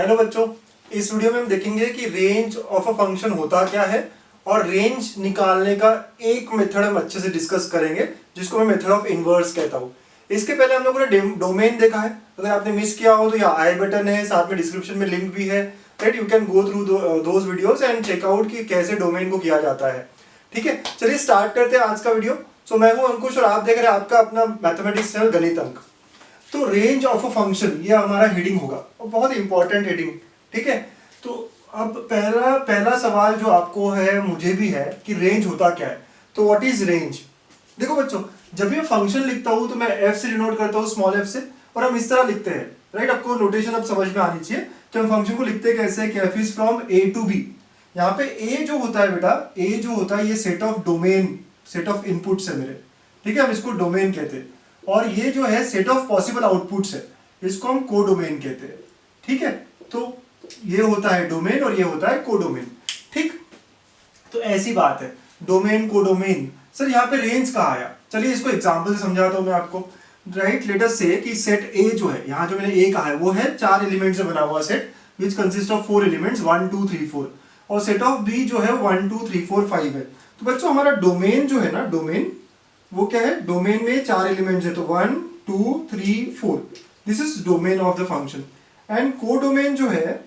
Hello बच्चों, इस video में हम देखेंगे कि रेंज ऑफ अ फंक्शन होता क्या है और रेंज निकालने का एक मेथड हम अच्छे से डिस्कस करेंगे जिसको मैं मेथड ऑफ इनवर्स कहता हूँ। इसके पहले हम लोगों ने डोमेन देखा है। अगर आपने मिस किया हो तो यहाँ आई बटन है, साथ में डिस्क्रिप्शन में लिंक भी है, right. You can go through those videos and check out कि कैसे डोमेन को किया जाता है। ठीक है, चलिए स्टार्ट करते हैं आज का वीडियो। सो मैं हूँ अंकुश और आप देख रहे हैं आपका अपना मैथमेटिक्स चैनल गणित अंक। तो रेंज ऑफ अ फंक्शन ये हमारा हेडिंग होगा और बहुत इंपॉर्टेंट हेडिंग। ठीक है, तो अब पहला सवाल जो आपको है, मुझे भी है, कि रेंज होता क्या है। तो व्हाट इज रेंज। देखो बच्चों, जब भी फंक्शन लिखता हूं तो मैं एफ से डिनोट करता हूं, स्मॉल एफ से, और हम इस तरह लिखते हैं, राइट। आपको नोटेशन अब समझ में आनी चाहिए कि हम फंक्शन को लिखते कैसे हैं कि F is from A to B. यहाँ पे ए जो होता है बेटा, ए जो होता है ये set of domain, set of inputs है मेरे। ठीक है, हम इसको डोमेन कहते हैं। और ये जो है सेट ऑफ पॉसिबल आउटपुट्स है, इसको हम कोडोमेन कहते हैं। ठीक है, तो ये होता है डोमेन और ये होता है कोडोमेन। ठीक, तो ऐसी बात है, डोमेन कोडोमेन। सर यहाँ पे रेंज कहाँ आया, चलिए इसको एग्जांपल से समझाता हूँ मैं आपको। राइट, लेट अस से कि सेट ए जो है, यहाँ जो मैंने ए कहा है वो है 4 एलिमेंट से बना हुआ set which consist of 4 elements 1 2 3 4, और सेट ऑफ बी जो है 1 2 3 4 5 है। तो बच्चों हमारा डोमेन जो है ना, डोमेन वो क्या है, डोमेन में 4 एलिमेंट्स है, तो 1 2 3 4, this is domain of the function. And codomain जो है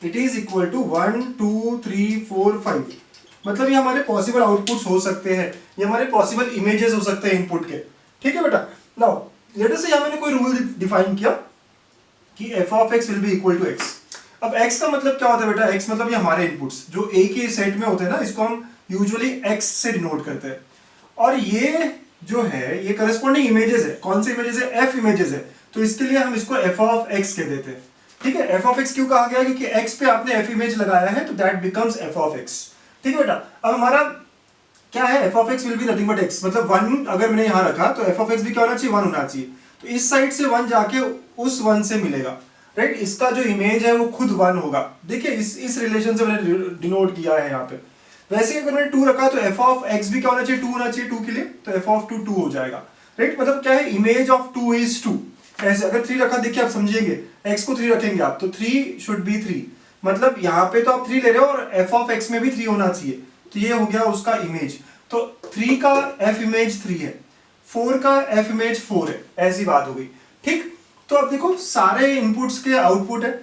इट इज इक्वल टू 1 2 3 4 5, मतलब ये हमारे पॉसिबल आउटपुट्स हो सकते हैं, ये हमारे पॉसिबल इमेजेस हो सकते हैं इनपुट के। ठीक है बेटा, नाउ लेट अस से यहां मैंने कोई रूल डिफाइन किया कि f of x will be equal to x। अब x का मतलब क्या होता है बेटा, x मतलब ये हमारे इनपुट्स जो a के सेट में होते हैं ना, इसको हम यूजुअली x से डिनोट करते हैं। और ये जो है ये करस्पॉन्डिंग इमेजेस है। कौन से इमेजेस है, f इमेजेस है, तो इसके लिए हम इसको f ऑफ x कह देते हैं। ठीक है, f ऑफ x क्यों कहा गया, क्योंकि x पे आपने f इमेज लगाया है, तो that becomes f of x। ठीक है बेटा, अब हमारा क्या है, f of x will be nothing but x, मतलब 1 अगर मैंने यहां रखा तो f ऑफ x भी क्या होना चाहिए, 1 होना चाहिए। तो इस साइड से 1 जाके उस 1 से मिलेगा, राइट। इसका जो इमेज है वो खुद 1 होगा। देखिए इस रिलेशन से मैंने डिनोट किया है यहाँ पे। वैसे अगर मैंने 2 रखा तो f ऑफ x भी क्या होना चाहिए, 2 होना चाहिए 2 के लिए, तो f ऑफ 2 2 हो जाएगा, राइट। मतलब क्या है, इमेज ऑफ 2 इज 2। ऐसे अगर 3 रखा, देखिए आप समझेंगे, x को 3 रखेंगे आप तो 3 शुड बी 3, मतलब यहाँ पे तो आप 3 ले रहे हो और f ऑफ x में भी 3 होना चाहिए, तो ये हो गया उसका इमेज। तो 3 का f इमेज 3 है, 4 का f इमेज 4 है, ऐसी बात हो गई। ठीक, तो अब देखो सारे इनपुट्स के आउटपुट है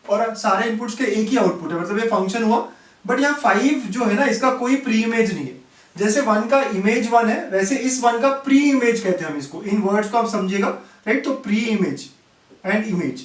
और सारे इनपुट्स के एक ही आउटपुट है, मतलब ये फंक्शन हुआ। बट यहाँ 5 जो है ना, इसका कोई प्री इमेज नहीं है। जैसे 1 का इमेज 1 है, वैसे इस 1 का प्री इमेज कहते हैं हम इसको। इन वर्ड्स को आप समझिएगा, राइट। तो प्री इमेज एंड इमेज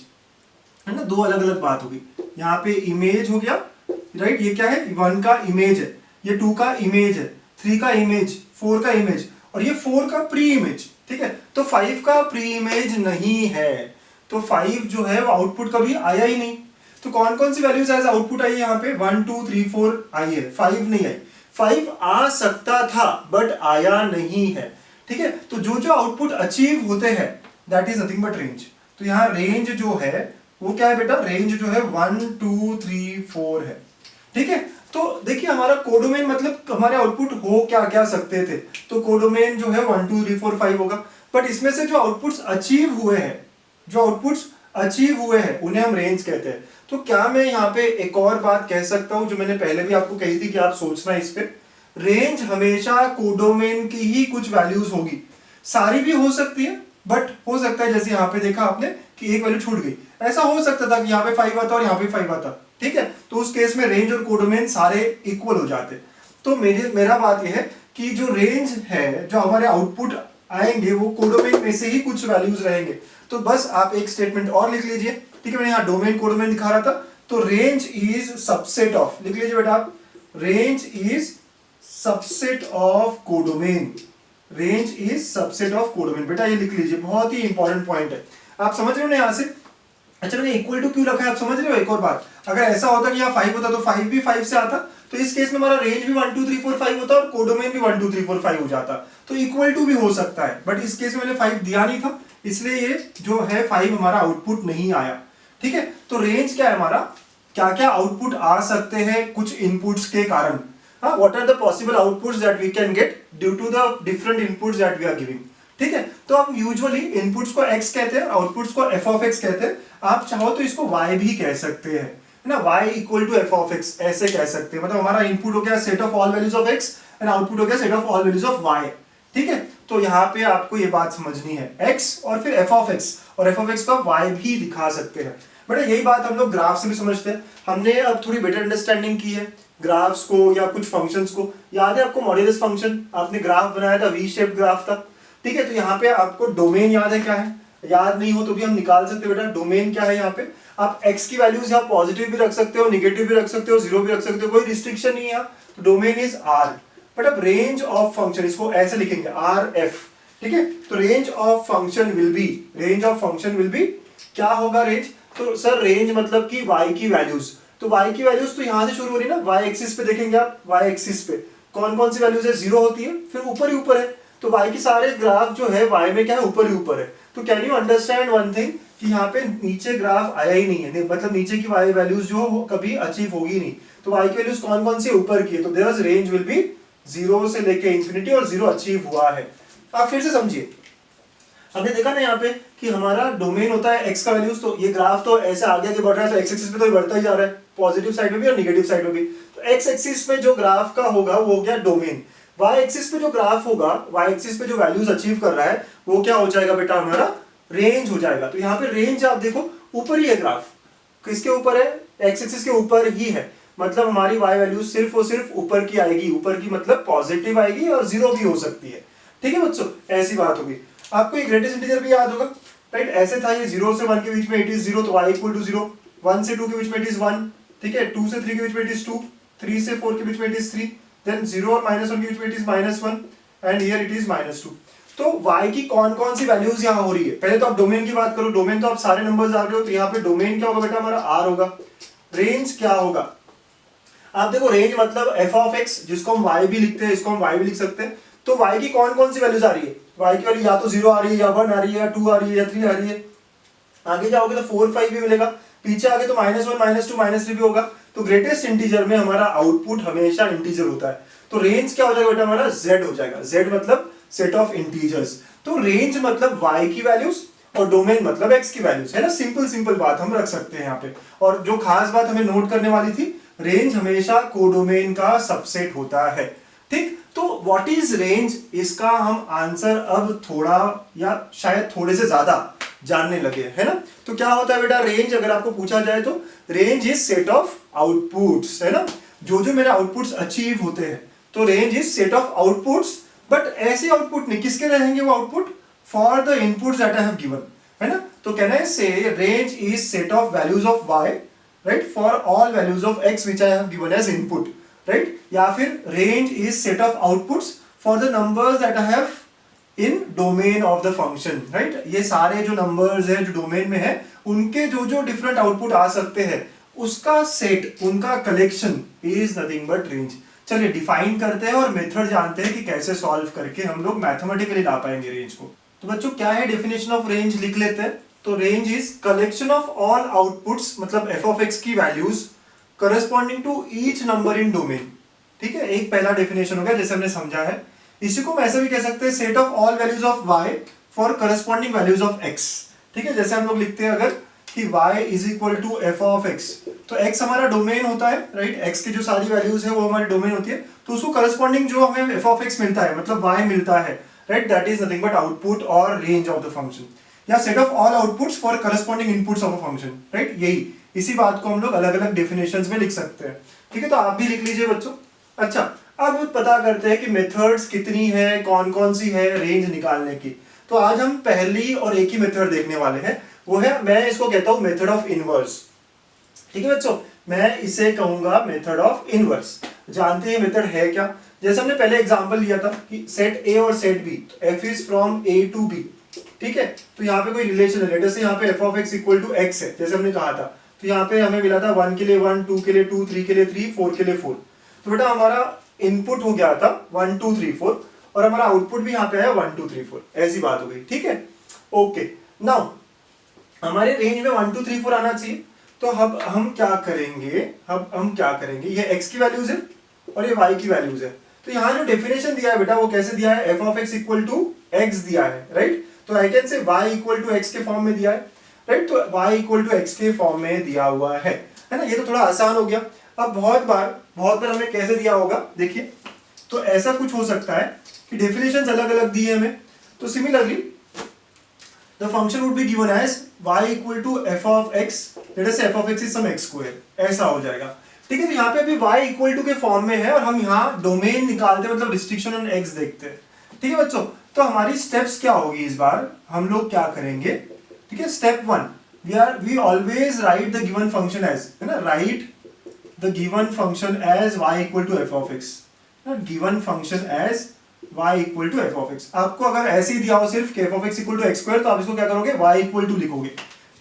है ना, दो अलग अलग बात होगी। यहाँ पे इमेज हो गया, राइट। ये क्या है, 1 का इमेज है, ये 2 का इमेज है, 3 का इमेज, 4 का इमेज, और ये 4 का प्री इमेज। ठीक है, तो 5 का प्री इमेज नहीं है, तो 5 जो है वो आउटपुट कभी आया ही नहीं। तो कौन कौन सी वैल्यूज एज आउटपुट आई है यहाँ पे, 1 2 3 4 आई है, 5 नहीं आई। 5 आ सकता था बट आया नहीं है। ठीक है, तो जो जो आउटपुट अचीव होते हैं that is nothing but range. तो यहाँ रेंज जो है वो क्या है बेटा, रेंज जो है 1 2 3 4 है। ठीक है, तो देखिए हमारा कोडोमेन मतलब हमारे आउटपुट हो क्या क्या सकते थे, तो कोडोमेन जो है 1 2 3 4 5 होगा। बट इसमें से जो आउटपुट्स अचीव हुए हैं, जो आउटपुट्स अचीव हुए हैं उन्हें हम रेंज कहते हैं। तो क्या मैं यहाँ पे एक और बात कह सकता हूं जो मैंने पहले भी आपको कही थी कि आप सोचना इस पे, रेंज हमेशा कोडोमेन की ही कुछ वैल्यूज होगी। सारी भी हो सकती है, बट हो सकता है जैसे यहाँ पे देखा आपने कि एक वैल्यू छूट गई, ऐसा हो सकता था कि यहाँ पे 5 आता और यहाँ पे 5 आता। ठीक है, तो उस केस में रेंज और कोडोमेन सारे इक्वल हो जाते। तो मेरा बात यह है कि जो रेंज है, जो हमारे आउटपुट आएंगे वो कोडोमेन में से ही कुछ वैल्यूज रहेंगे। तो बस आप एक स्टेटमेंट और लिख लीजिए। ठीक है, मैंने यहाँ डोमेन कोडोमेन दिखा रहा था, तो रेंज इज सबसेट ऑफ, लिख लीजिए बेटा आप, range is subset of codomain. Range is subset of codomain, बेटा ये लिख लीजिए, बहुत ही इंपॉर्टेंट पॉइंट है। आप समझ रहे हो ना यहाँ से। अच्छा मैंने इक्वल टू क्यों रखा है आप समझ रहे हो। एक और बात, अगर ऐसा होता कि यहाँ 5 होता तो 5 भी 5 से आता, तो इस केस में हमारा रेंज भी 1 2 3 4 5 होता और कोडोमेन भी 1 2 3 4 5 हो जाता। तो इक्वल टू भी हो सकता है, बट इस केस में मैंने 5 दिया नहीं था, इसलिए ये जो है 5 हमारा आउटपुट नहीं आया। ठीक है, तो रेंज क्या है हमारा, क्या क्या आउटपुट आ सकते हैं कुछ इनपुट्स के कारण। हाँ, what are the possible outputs that we can get due to the different inputs that we are giving. ठीक है। तो हम यूजुअली इनपुट्स को x कहते हैं, आउटपुट्स को f ऑफ x कहते हैं। आप चाहो तो इसको y भी कह सकते हैं, है ना, y equal to f of x ऐसे कह सकते हैं। मतलब हमारा इनपुट हो गया set of all values of x and output हो गया set of all values of y। ठीक है, तो यहाँ पे आपको ये बात समझनी है, x और फिर f ऑफ x, और f ऑफ x को आप y भी दिखा सकते हैं। बेटा यही बात हम लोग ग्राफ से भी समझते हैं। हमने अब थोड़ी बेटर अंडरस्टैंडिंग की है ग्राफ्स को या कुछ फंक्शंस को। याद है आपको मॉड्यूलस फंक्शन, आपने ग्राफ बनाया था, वी शेप ग्राफ था। ठीक है, तो यहाँ पे आपको डोमेन याद है क्या है? याद नहीं हो तो भी हम निकाल सकते हैं बेटा। डोमेन क्या है? यहाँ पे आप x की वैल्यूज यहाँ पॉजिटिव भी रख सकते हो, निगेटिव भी रख सकते हो, जीरो भी रख सकते हो, कोई रिस्ट्रिक्शन नहीं है। तो डोमेन इज r। बट अब रेंज ऑफ फंक्शन इसको ऐसे लिखेंगे RF। ठीक है, तो range of function will be क्या होगा रेंज? तो सर रेंज मतलब कि y की वैल्यूज, तो y की वैल्यूज तो यहाँ से शुरू हो रही है ना, y एक्सिस पे देखेंगे आप, y एक्सिस पे कौन कौन सी वैल्यूज है? जीरो होती है, फिर ऊपर ही ऊपर है। तो y की सारे ग्राफ जो है y में क्या है? ऊपर ही ऊपर है। तो can you understand one thing कि यहाँ पे नीचे ग्राफ आया ही नहीं है, मतलब नीचे की y वैल्यूज जो वो कभी अचीव होगी नहीं। तो y की वैल्यूज कौन कौन सी ऊपर की है? तो their range will be zero से लेके इंफिनिटी, और जीरो अचीव हुआ है। आप फिर से समझिए, हमने देखा ना यहाँ पे कि हमारा डोमेन होता है x का वैल्यूज। तो ये ग्राफ तो ऐसे आगे आगे बढ़ रहा है, तो x एक्सिस पे तो ये बढ़ता ही जा रहा है, पॉजिटिव साइड में भी और नेगेटिव साइड में भी। तो x एक्सिस पे जो ग्राफ का होगा वो हो गया डोमेन। y एक्सिस पे जो ग्राफ होगा, y एक्सिस पे जो वैल्यूज अचीव कर रहा है वो क्या हो जाएगा बेटा? हमारा रेंज हो जाएगा। तो यहाँ पे रेंज आप देखो ऊपर ही है ग्राफ, किसके ऊपर है? x एक्सिस के ऊपर ही है। मतलब हमारी y वैल्यू सिर्फ और सिर्फ ऊपर की आएगी। ऊपर की मतलब पॉजिटिव आएगी और जीरो भी हो सकती है। ठीक है बच्चों, ऐसी बात होगी। आपको ये ग्रेटेस्ट इंटीजर भी याद होगा, राइट? ऐसे था ये 0 से 1 के बीच में इट इज 0, तो y इक्वल टू 0। 1 से 2 के बीच में इट इज 1, ठीक है। 2 से 3 के बीच में इट इज 2, 3 से 4 के बीच में इट इज 3, देन 0 और -1 के बीच में it is -1 and here it is -2। तो y की कौन कौन सी वैल्यूज यहाँ हो रही है? पहले तो आप डोमेन की बात करो। डोमेन तो आप सारे नंबर्स आ रहे हो, तो यहाँ पे डोमेन क्या होगा बेटा? हमारा r होगा। रेंज क्या होगा? आप देखो रेंज मतलब f ऑफ x, जिसको हम y भी लिखते हैं, इसको हम y भी लिख सकते हैं। तो y की कौन कौन सी वैल्यूज आ रही है? y की वैल्यू या तो 0 आ रही है, या 1 आ रही है, या 2 आ रही है, या 3 आ रही है। आगे जाओगे तो 4 5 भी मिलेगा, पीछे आगे तो -1 -2 -3 भी होगा। तो ग्रेटेस्ट इंटीजर में हमारा आउटपुट हमेशा इंटीजर होता है। तो रेंज क्या हो जाएगा बेटा? हमारा z हो जाएगा। z मतलब सेट ऑफ इंटीजर्स। तो रेंज मतलब y की वैल्यूज और डोमेन मतलब x की वैल्यूज, है ना। सिंपल बात हम रख सकते हैं यहाँ पे। और जो खास बात हमें नोट करने वाली थी, रेंज हमेशा कोडोमेन का सबसेट होता है। ठीक, तो व्हाट इज रेंज, इसका हम आंसर अब थोड़ा या शायद थोड़े से ज्यादा जानने लगे, है ना। तो क्या होता है बेटा रेंज? अगर आपको पूछा जाए तो range is set of outputs, है ना। जो जो मेरे आउटपुट्स अचीव होते हैं, तो range is set of outputs. But ऐसे आउटपुट नहीं, किसके रहेंगे वो output? For the inputs that I have given, है ना। तो कैन आई से range is set of values of y, right, for all values of x which I have given as input, right? या फिर range is set of outputs for the numbers that I have in domain of the function, right? ये सारे जो numbers है जो domain में है, उनके जो जो different output आ सकते हैं, उसका सेट, उनका collection is nothing but range। चलिए डिफाइन करते हैं और मेथड जानते हैं कि कैसे सॉल्व करके हम लोग मैथमेटिकली ला पाएंगे रेंज को। तो बच्चों क्या है डेफिनेशन ऑफ रेंज, लिख लेते हैं। तो range is collection of all outputs, मतलब f ऑफ x की values corresponding to each number in domain. ठीक है, एक पहला डेफिनेशन हो गया जैसे हमने समझा है। इसी को हम ऐसे भी कह सकते हैं, set of all values of y for corresponding values of x। ठीक है, जैसे हम लोग लिखते हैं अगर कि y is equal to f of x, तो x हमारा डोमेन होता है, राइट। x की जो सारी वैल्यूज है वो हमारी डोमेन होती है, तो उसको करस्पॉन्डिंग जो हमें f ऑफ x मिलता है, मतलब y मिलता है, right, that is nothing but output और रेंज ऑफ द फंक्शन, या set of all outputs for corresponding inputs of a function, right. यही इसी बात को हम लोग अलग अलग डेफिनेशंस में लिख सकते हैं। ठीक है, तो आप भी लिख लीजिए बच्चों। अच्छा, अब पता करते हैं कि मेथड्स कितनी है, कौन कौन सी है रेंज निकालने की। तो आज हम पहली और एक ही मेथड देखने वाले हैं, वो है, मैं इसको कहता हूं मेथड ऑफ इनवर्स। ठीक है बच्चों, मैं इसे कहूंगा मेथड ऑफ इनवर्स। जानते हैं मेथड है क्या? जैसे हमने पहले एग्जांपल लिया था कि सेट ए और set B, f is from a to b। ठीक है, तो यहाँ पे कोई रिलेशन है, लेट अस से यहाँ पे f of x equal to x है, जैसे हमने कहा था। तो यहाँ पे हमें मिला था 1 के लिए 1, 2 के लिए 2, 3 के लिए 3, 4 के लिए 4। तो बेटा हमारा इनपुट हो गया था 1 2 3 4 और हमारा आउटपुट भी यहाँ पे आया 1 2 3 4। ऐसी बात हो गई। ठीक है, ओके। नाउ हमारे रेंज में 1 2 3 4 आना चाहिए। तो अब हम क्या करेंगे, ये x की वैल्यूज है और ये y की वैल्यूज है। तो यहाँ जो डेफिनेशन दिया है बेटा वो कैसे दिया है? f of x equal to x दिया है, राइट? तो I can say y equal to x के फॉर्म में दिया है, राइट? तो y इक्वल टू x के फॉर्म में दिया हुआ है ना? ये तो थोड़ा आसान हो गया। अब बहुत बार हमें कैसे दिया होगा, देखिए, तो ऐसा कुछ हो सकता है कि डेफिनेशंस अलग अलग दी है हमें। तो similarly the function would be given as y equal to f of x, let us say f of x is some x square, ऐसा हो जाएगा, ठीक है? तो यहाँ पे अभी y इक्वल टू के फॉर्म में है और हम यहाँ डोमेन निकालते हैं, मतलब रिस्ट्रिक्शन ऑन x देखते हैं, ठीक है बच्चों? तो हमारी स्टेप्स क्या होगी इस बार, हम लोग क्या करेंगे, ठीक है? Step 1, we always write the given function as, है ना, write the given function as y equal to f of x, given function as y equal to f of x। आपको अगर ऐसे ही दिया हो सिर्फ f of x equal to x square, तो आप इसको क्या करोगे, y इक्वल टू लिखोगे,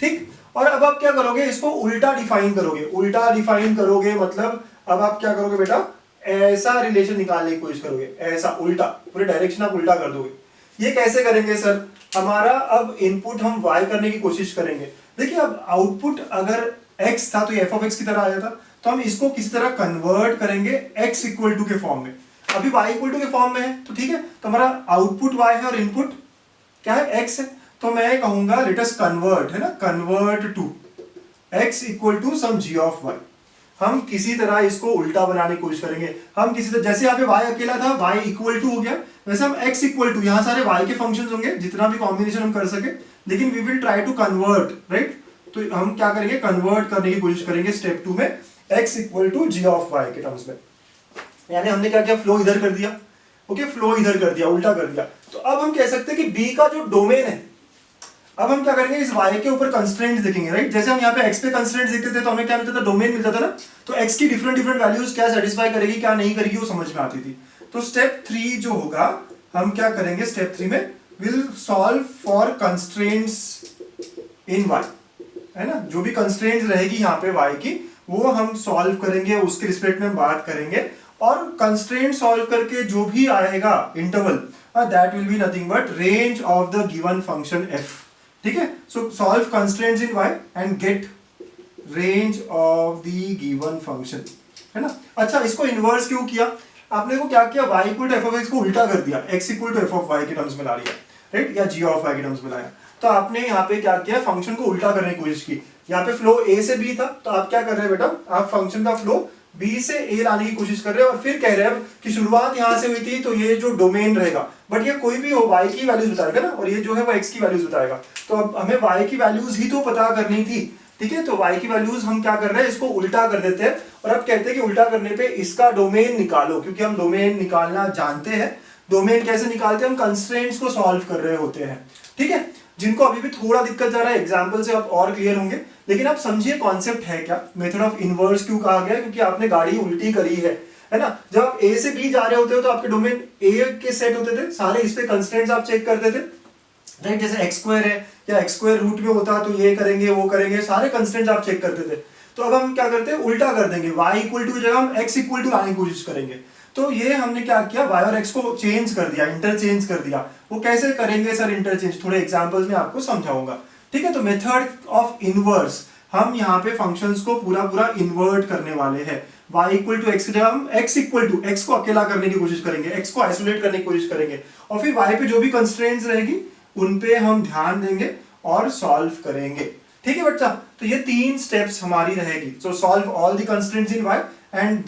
ठीक? और अब आप क्या करोगे, इसको उल्टा डिफाइन करोगे। उल्टा डिफाइन करोगे मतलब अब आप क्या करोगे बेटा, ऐसा रिलेशन निकालने की कोशिश करोगे, ऐसा उल्टा, पूरे डायरेक्शन आप उल्टा कर दोगे। ये कैसे करेंगे सर? हमारा अब इनपुट हम y करने की कोशिश करेंगे। देखिए अब आउटपुट अगर x था तो ये f ऑफ x की तरह आया था, तो हम इसको किसी तरह कन्वर्ट करेंगे x इक्वल टू के फॉर्म में। अभी y इक्वल टू के फॉर्म में है तो ठीक है, तो हमारा आउटपुट y है और इनपुट क्या है, x है। तो मैं कहूंगा लेट अस कन्वर्ट, है ना, convert to x equal to some g of y। हम किसी तरह इसको उल्टा बनाने की कोशिश करेंगे। हम किसी तरह, जैसे यहाँ पे y अकेला था, y इक्वल टू हो गया, वैसे हम x इक्वल टू, यहाँ सारे y के फंक्शंस होंगे, जितना भी कॉम्बिनेशन हम कर सके, लेकिन we will try to convert, right? तो हम क्या करेंगे, कन्वर्ट करने की कोशिश करेंगे स्टेप 2 में x equal to g of y के टर्म्स में। यानी हमने क्या किया, फ्लो इधर कर दिया, ओके, फ्लो इधर कर दिया, उल्टा कर दिया। तो अब हम कह सकते हैं कि b का जो डोमेन है, अब हम क्या करेंगे, इस y के ऊपर कंस्ट्रेंट्स देखेंगे, राइट? जैसे हम यहाँ पे x पे कंस्ट्रेंट्स देखते थे तो हमें क्या मिलता था, डोमेन मिलता था ना। तो x की डिफरेंट डिफरेंट वैल्यूज क्या सेटिस्फाई करेगी, क्या नहीं करेगी, वो समझ में आती थी। तो स्टेप 3 जो होगा, हम क्या करेंगे स्टेप 3 में, will solve for constraints in y, है ना? जो भी कंस्ट्रेंट्स रहेगी यहाँ पे y की, वो हम सॉल्व करेंगे, उसके रिस्पेक्ट में हम बात करेंगे। और कंस्ट्रेंट सॉल्व करके जो भी आएगा interval, that will be nothing but range of the given function f, ठीक है? So solve constraints in y and get range of the given function, है ना? अच्छा, इसको इनवर्स क्यों किया? आपने को क्या किया, y equal to f of x को उल्टा कर दिया, x equal to f of y के टर्म्स में ला लिया, राइट? या g ऑफ y के टर्म्स में लाया। तो आपने यहाँ पे क्या किया, फंक्शन को उल्टा करने की कोशिश की। यहाँ पे फ्लो a से b था, तो आप क्या कर रहे हैं बेटा, आप फंक्शन का फ्लो b से a लाने की कोशिश कर रहे हैं और फिर कह रहे हैं कि शुरुआत यहाँ से हुई थी, तो ये जो डोमेन रहेगा, बट ये कोई भी हो y की वैल्यूज बताएगा ना, और ये जो है वो x की वैल्यूज बताएगा। तो अब हमें y की वैल्यूज ही तो पता करनी थी, ठीक है? तो y की वैल्यूज हम क्या कर रहे हैं, इसको उल्टा कर देते हैं और अब कहते हैं कि उल्टा करने पे इसका डोमेन निकालो, क्योंकि हम डोमेन निकालना जानते हैं। डोमेन कैसे निकालते हैं, हम कंस्ट्रेंट्स को सॉल्व कर रहे होते हैं, ठीक है? जिनको अभी भी थोड़ा दिक्कत जा रहा है, एग्जांपल से आप और क्लियर होंगे, लेकिन आप समझिए कॉन्सेप्ट है क्या। मेथड ऑफ इनवर्स क्यों कहा गया, क्योंकि आपने गाड़ी उल्टी करी है ना? जब आप a से b जा रहे होते हो तो आपके डोमेन a के सेट होते थे सारे, इस पे कंस्ट्रेंट्स आप चेक करते थे, राइट? जैसे x स्क्वायर है या x स्क्वायर रूट में होता तो ये करेंगे वो करेंगे, सारे कंस्ट्रेंट्स आप चेक करते थे। तो अब हम क्या करते हैं, उल्टा कर देंगे, y इक्वल टू की जगह हम x इक्वल टू लाने की कोशिश करेंगे। तो ये हमने क्या किया, y और x को चेंज कर दिया, इंटरचेंज कर दिया। वो कैसे करेंगे सर इंटरचेंज, थोड़े एग्जांपल्स में आपको समझाऊंगा, ठीक है? तो मेथड ऑफ इनवर्स, हम यहाँ पे फंक्शंस को पूरा पूरा इन्वर्ट करने वाले हैं। y इक्वल टू x की जगह हम x इक्वल टू, x को अकेला करने की कोशिश करेंगे, x को आइसोलेट करने की कोशिश करेंगे, और फिर y पे जो भी कंस्ट्रेंट्स रहेगी उन पे हम ध्यान देंगे और सॉल्व करेंगे, ठीक है बच्चा? तो ये 3 स्टेप्स हमारी रहेगी। So solve all the constraints in y and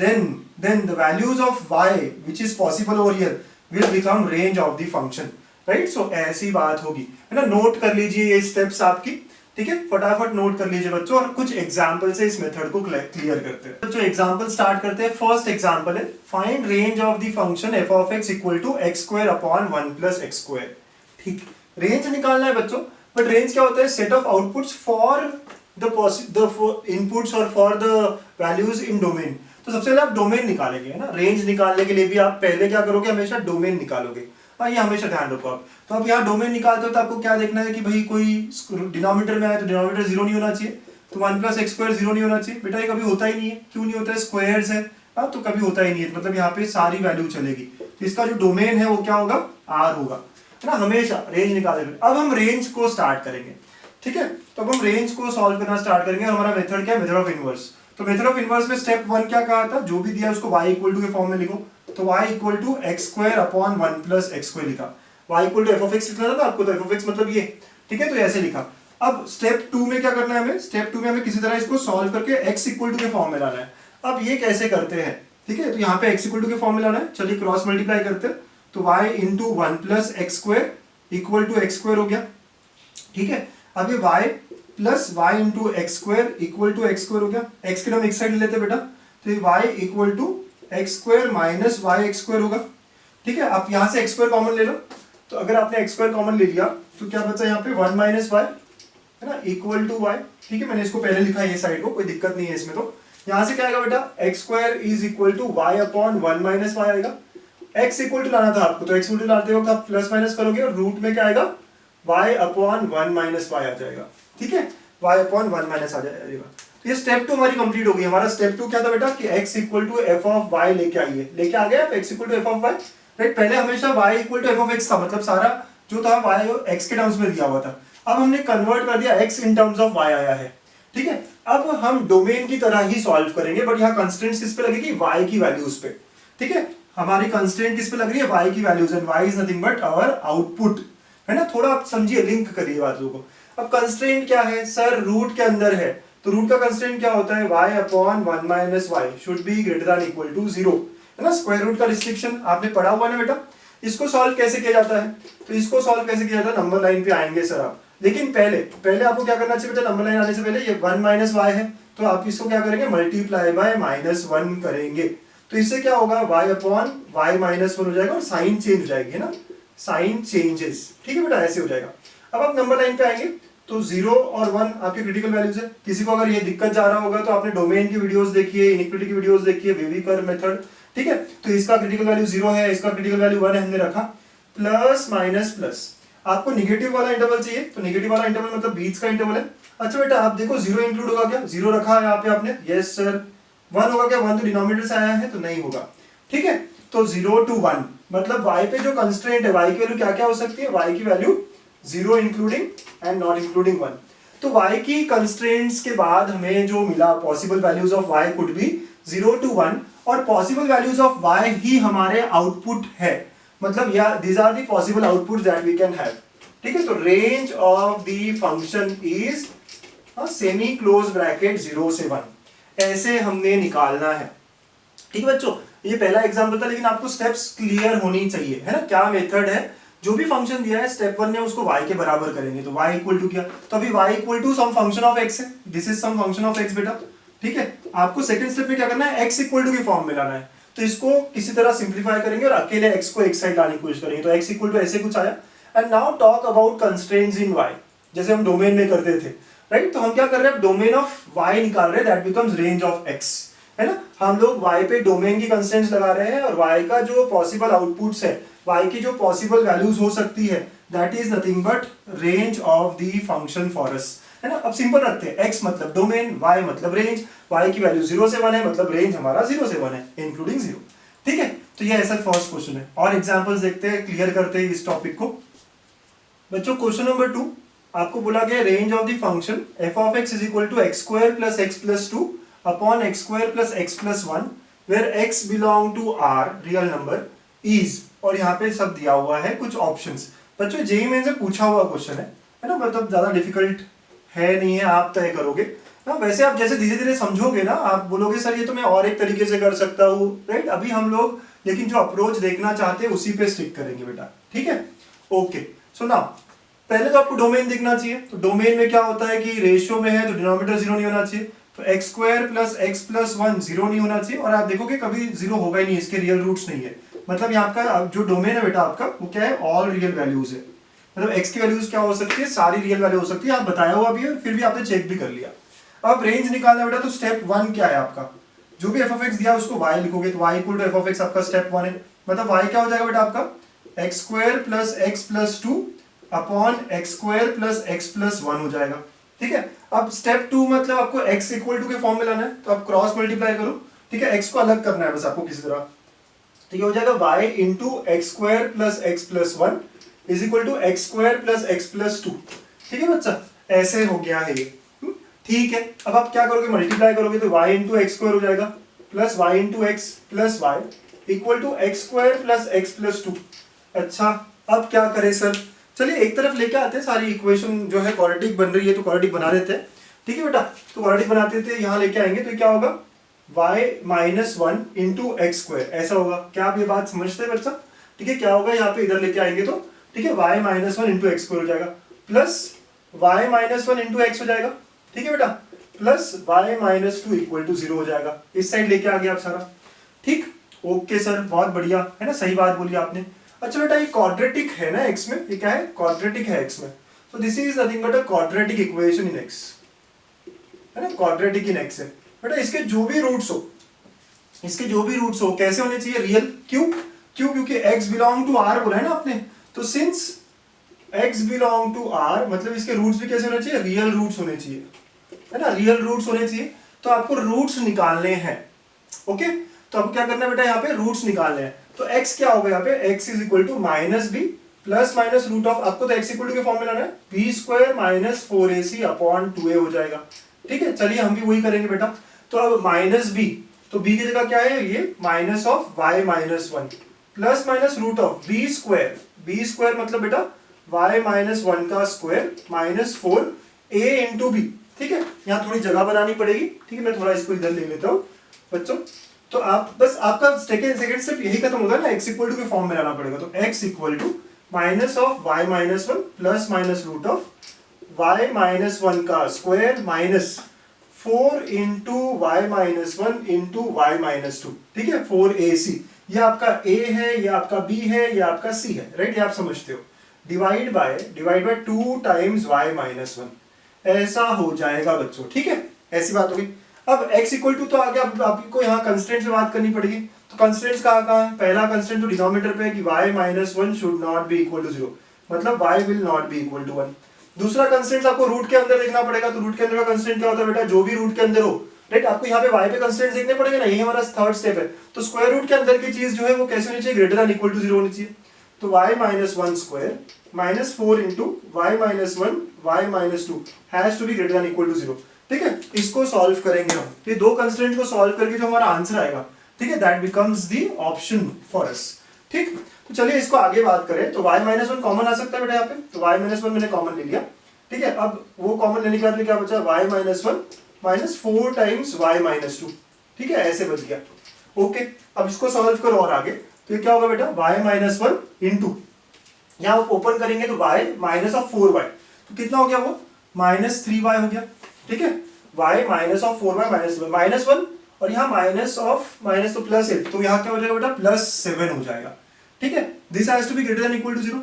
then the values of y which is possible over here will become range of the function, right? So ऐसी बात होगी, है ना? नोट कर लीजिए ये स्टेप्स आपकी, ठीक है? फटाफट नोट कर लीजिए बच्चों, और कुछ एग्जांपल से इस मेथड को क्लियर करते हैं। बच्चों एग्जांपल स्टार्ट करते हैं। फर्स्ट एग्जांपल है, find range of the function f of x equal to x square upon 1 plus x square, ठीक? रेंज निकालना है बच्चों, बट रेंज क्या होता है, set of outputs for the inputs और for the values in domain. तो सबसे पहले आप डोमेन निकालेंगे, है ना? रेंज निकालने के लिए भी आप पहले क्या करोगे, हमेशा डोमेन निकालोगे। ये हमेशा ध्यान रखो आप। तो आप यहाँ डोमेन निकालते हो तो आपको क्या देखना है कि भाई कोई डिनोमिनेटर में आए तो डिनोमिनेटर 0 नहीं होना चाहिए, तो 1 प्लस x स्क्वायर 0 नहीं होना चाहिए। बेटा ये कभी होता ही नहीं है, क्यों नहीं होता है, स्क्वायर्स है, तो कभी होता ही नहीं है, मतलब यहाँ पे सारी वैल्यू चलेगी। तो इसका जो डोमेन है वो क्या होगा, r होगा, है ना? हमेशा रेंज निकालेंगे। अब हम रेंज को स्टार्ट करेंगे, ठीक है? तो अब हम रेंज को सॉल्व करना स्टार्ट करेंगे। हमारा मेथड क्या है, मेथड ऑफ इनवर्स। तो मेथड ऑफ इनवर्स में स्टेप 1 क्या कहा था, जो भी दिया उसको y इक्वल टू के फॉर्म में लिखो। तो y equal to x square upon 1 plus x square लिखा। y equal to f of x लिखना था ना आपको, तो एफ ऑफ एक्स मतलब ये, ठीक है, तो ऐसे लिखा। अब स्टेप 2 में क्या करना है हमें, स्टेप 2 में हमें किसी तरह इसको सॉल्व करके x इक्वल टू के फॉर्म में लाना है। अब ये कैसे करते हैं, ठीक है, तो यहाँ पे x इक्वल टू के फॉर्म में लाना है, चलिए क्रॉस मल्टीप्लाई करते हैं, तो y into one plus x square equal to x square हो गया, ठीक है। अब ये y plus y into x square equal to x square हो गया, x की टर्म एक साइड ले लेते बेटा, तो ये y equal to x square minus y x square होगा, ठीक है। आप यहाँ से एक्स स्क्वायर कॉमन ले लो, तो अगर आपने एक्स स्क्वायर कॉमन ले लिया तो क्या बचा यहाँ पे 1 माइनस वाई, है ना, इक्वल टू वाई, ठीक है। मैंने इसको पहले लिखा है ये साइड को, कोई दिक्कत नहीं है इसमें। तो यहाँ से क्या आएगा बेटा, x square is equal to y upon 1 minus y आएगा। एक्स इक्वल टू लाना था आपको, तो एक्स इक्वल टू लाते वक्त आप प्लस माइनस करोगे और रूट में क्या आएगा, वाई अपॉन 1 माइनस वाई आ जाएगा, ठीक है, वाई अपॉन 1 माइनस आ जाएगा। तो ये स्टेप 2 हमारी कंप्लीट हो गई। हमारा स्टेप 2 क्या था बेटा कि x equal to f of y लेके आइए, लेके आ गए आप x equal to f of y, right. पहले हमेशा y equal to f of x था, मतलब सारा जो था y और x के टर्म्स में दिया हुआ था। अब हमने कन्वर्ट कर दिया, x in terms of y आया है, ठीक है। अब हम डोमेन की तरह ही सॉल्व करेंगे, बट यहाँ कंस्ट्रेंट किस पे लगेगी, y की वैल्यूज पे, ठीक है। हमारी कंस्ट्रेंट किस पे लग रही है, y की values, and y is nothing but our output, है ना। थोड़ा आप समझिए, लिंक करिए बातों को। अब कंस्ट्रेंट क्या है सर, रूट के अंदर है, तो रूट का कंस्ट्रेंट क्या होता है, y upon 1 minus y should be greater than equal to 0, है ना। स्क्वायर रूट का रिस्ट्रिक्शन आपने पढ़ा हुआ ना बेटा। इसको सॉल्व कैसे किया जाता है, तो इसको सॉल्व कैसे किया जाता है, नंबर लाइन पे आएंगे सर आप, लेकिन पहले आपको क्या करना चाहिए बेटा, नंबर लाइन आने से पहले ये 1 माइनस वाई है, तो आप इसको क्या करेंगे, मल्टीप्लाई बाय -1 करेंगे, तो इससे क्या होगा, y अपॉन वाई माइनस 1 हो जाएगा और साइन चेंज हो जाएगी, है ना, साइन चेंजेस, ठीक है बेटा, ऐसे हो जाएगा। अब आप नंबर लाइन पे आएंगे तो 0 और 1 आपके क्रिटिकल वैल्यूज है। किसी को अगर ये दिक्कत जा रहा होगा तो आपने डोमेन की वीडियोस देखिए, इनइक्वालिटी की वीडियोस देखिए, वेवी कर्व मेथड, ठीक है। तो इसका क्रिटिकल वैल्यू 0 है, इसका क्रिटिकल वैल्यू 1 है, हमने रखा, प्लस माइनस प्लस। आपको निगेटिव वाला इंटरवल चाहिए, तो निगेटिव वाला इंटरवल मतलब बीच का इंटरवल है। अच्छा बेटा आप देखो 0 इंक्लूड होगा क्या, 0 रखा है यहाँ पे आपने, यस सर। 1 होगा क्या, 1 तो डिनोमिनेटर से आया है तो नहीं होगा, ठीक है। तो 0 to 1 मतलब y पे जो कंस्ट्रेंट है, y की वैल्यू क्या क्या हो सकती है, y की value 0 including and not including 1। तो y की कंस्ट्रेंट्स के बाद हमें जो मिला, possible values of y could be 0 to 1, और पॉसिबल वैल्यूज ऑफ y ही हमारे आउटपुट है, मतलब या these are the possible outputs that we can have, ठीक है। तो range of the function is semi close bracket 0 से 1, ऐसे हमने निकालना है, ठीक है बच्चों। ये पहला एग्जांपल था, लेकिन आपको स्टेप्स क्लियर होनी चाहिए, है ना, क्या मेथड है। जो भी फंक्शन दिया है स्टेप 1 में उसको y के बराबर करेंगे, तो y इक्वल टू क्या, तो अभी y equal to some function of x है, this is some function of x बेटा, ठीक है। आपको सेकंड स्टेप में क्या करना है, x इक्वल टू के फॉर्म में लाना है, तो इसको किसी तरह सिंप्लीफाई करेंगे और अकेले x को एक साइड लाने की कोशिश करेंगे, तो x इक्वल टू ऐसे कुछ आया। And now talk about constraints in y, जैसे हम डोमेन में करते थे, राइट। तो हम क्या कर रहे हैं, डोमेन ऑफ y निकाल रहे हैं, that becomes range of x, है ना। हम लोग y पे डोमेन की कंस्ट्रेंट्स लगा रहे हैं और y का जो पॉसिबल आउटपुट्स है, y की जो पॉसिबल वैल्यूज हो सकती है, that is nothing but range of the function for us, है ना। अब सिंपल रखते हैं, x मतलब डोमेन, y मतलब रेंज, y की वैल्यू 0 से 1 है, मतलब रेंज हमारा 0 से 1 है इंक्लूडिंग 0, ठीक है। तो ये ऐसा फर्स्ट क्वेश्चन है, और एग्जांपल्स देखते हैं, क्लियर करते हैं इस टॉपिक को बच्चों। क्वेश्चन नंबर 2 आपको बोला गया range of the function f of x is equal to x square plus x plus 2 upon x square plus x plus 1 where x belong to r real number is, और यहाँ पे सब दिया हुआ है कुछ ऑप्शंस। बच्चों जेईई मेन से पूछा हुआ क्वेश्चन है ना, मतलब ज्यादा डिफिकल्ट है नहीं है, आप तय करोगे ना। वैसे आप जैसे धीरे धीरे समझोगे ना, आप बोलोगे सर ये तो मैं और एक तरीके से कर सकता हूँ, राइट। अभी हम लोग लेकिन जो अप्रोच देखना चाहते हैं उसी पे स्टिक करेंगे बेटा, ठीक है, ओके। सो नाउ पहले तो आपको डोमेन देखना चाहिए, तो डोमेन में क्या होता है कि रेशियो में है तो डिनोमिनेटर 0 नहीं होना चाहिए, तो x square plus x plus 1 0 नहीं होना चाहिए, और आप देखोगे कभी 0 होगा ही नहीं, इसके रियल रूट्स नहीं है, मतलब यहाँ का जो डोमेन है बेटा आपका वो क्या है, ऑल रियल वैल्यूज है, मतलब x की वैल्यूज क्या हो सकती है, सारी रियल वैल्यू हो सकती है, आप बताया हुआ भी है, फिर भी आपने चेक भी कर लिया। अब रेंज निकालना बेटा, तो स्टेप 1 क्या है आपका, जो भी f ऑफ x दिया उसको y लिखोगे, तो y equal to f of x आपका स्टेप 1 है, मतलब y क्या हो जाएगा बेटा आपका, x square plus x plus 2 upon x square plus x plus 1 हो जाएगा, ठीक है। अब स्टेप 2 मतलब आपको x इक्वल टू के फॉर्म में लाना है, तो आप क्रॉस मल्टीप्लाई करो, ठीक है, x को अलग करना है बस आपको किसी तरह, तो ये हो जाएगा y into x square plus x plus 1 is equal to x square plus x plus 2, ठीक है बच्चा, ऐसे हो गया है ये, ठीक है। अब आप क्या करोगे, मल्टीप्लाई करोगे, तो y इंटू एक्स स्क्वायर हो जाएगा plus y into x plus y equal to x square plus x plus 2। अच्छा अब क्या करें सर, चलिए एक तरफ लेके आते हैं, सारी इक्वेशन जो है क्वाड्रेटिक बन रही है तो क्वाड्रेटिक बना देते हैं। ठीक है बेटा, तो क्वाड्रेटिक बनाते थे, यहाँ लेके आएंगे तो क्या होगा y minus one into x square, ऐसा होगा। क्या आप ये बात समझते हैं बच्चा? ठीक है, क्या होगा यहाँ पे इधर लेके आएंगे तो ठीक है y minus one into x square हो जाएगा, plus y minus one into x हो जाएगा। ठीक है बेटा, plus y minus two equal to 0 हो जाएगा। इस साइड लेके आ गया आप सारा। ठीक, ओके सर, बहुत बढ़िया है ना, सही बात बोली आपने। अच्छा बेटा, ये क्वाड्रेटिक है ना x में, ये क्या है, क्वाड्रेटिक है x में, तो this is nothing but a quadratic equation in x, है ना, क्वाड्रेटिक इन x है बेटा। इसके जो भी रूट्स हो, इसके जो भी रूट्स हो कैसे होने चाहिए, रियल। क्यों? क्योंकि x बिलोंग टू r बोला है ना आपने, तो since x belong to r मतलब इसके रूट्स भी कैसे होने चाहिए, रियल रूट्स होने चाहिए, है ना, रियल रूट्स होने चाहिए। तो आपको रूट्स निकालने हैं। ओके, तो आपको क्या करना है बेटा, यहाँ पे रूट्स निकालने हैं। तो x क्या होगा यहाँ पे, x is equal to minus b plus minus root of, आपको तो x इक्वल टू के फॉर्म में लाना है, B square minus 4ac upon 2a हो जाएगा। ठीक है, चलिए हम भी वही करेंगे बेटा। तो अब माइनस बी, तो b की जगह क्या है, ये minus of y minus one plus minus root of b square मतलब बेटा y माइनस वन का square minus 4a into b. ठीक है, यहाँ थोड़ी जगह बनानी पड़ेगी। ठीक है, मैं थोड़ा इसको इधर ले लेता हूँ बच्चों। तो आप बस, आपका सेकेंड स्टेप यही खत्म होगा ना, x इक्वल टू के फॉर्म में लाना पड़ेगा। तो x equal to minus of y minus one plus minus root of y minus one का square minus 4 into y minus one into y minus two. ठीक है, 4ac, ये आपका a है, ये आपका b है, ये आपका c है, राइट, ये आप समझते हो। Divide by 2 times y minus one, ऐसा हो जाएगा बच्चों। ठीक है, ऐसी बात होगी। अब x इक्वल टू तो आगे आपको यहाँ कंस्ट्रेंट से बात करनी पड़ेगी। तो कंस्ट्रेंट्स कहाँ है, पहला कंस्ट्रेंट तो डिनोमिनेटर पे है कि y minus one should not be equal to 0, मतलब y will not be equal to 1। दूसरा कंस्ट्रेंट आपको रूट के अंदर देखना पड़ेगा। तो रूट के अंदर का कंस्ट्रेंट क्या होता है बेटा, जो भी रूट के अंदर हो, राइट, आपको यहाँ पे y पे कंस्ट्रेंट देखने पड़ेंगे ना, यही हमारा थर्ड स्टेप है। तो स्क्वायर रूट के अंदर की चीज जो है वो कैसे होनी चाहिए, ग्रेटर देन इक्वल टू 0 होनी चाहिए। तो y minus one square minus 4 into y minus one y minus two has to be greater than equal to 0। ठीक है, इसको सॉल्व करेंगे हम। ये दो कंस्ट्रेंट को सॉल्व करके जो हमारा आंसर आएगा, ठीक है, that becomes the option for us. ठीक, तो चलिए इसको आगे बात करें। तो y माइनस वन कॉमन आ सकता है बेटा यहाँ पे, तो y माइनस वन मैंने कॉमन ले लिया। ठीक है, अब वो कॉमन लेने के बाद में क्या बचा, y minus one minus 4 times y minus two. ठीक है, ऐसे बच गया। ओके, अब इसको सॉल्व करो और आगे, तो ये क्या होगा बेटा, y माइनस वन इंटू, यहाँ आप ओपन करेंगे तो y माइनस ऑफ 4y, तो कितना हो गया वो, माइनस 3y हो गया। ठीक है, y minus of 4y minus one और यहाँ माइनस ऑफ माइनस तो प्लस 8, तो यहाँ क्या हो जाएगा बेटा, प्लस 7 हो जाएगा। ठीक है, this has to be greater than equal to 0।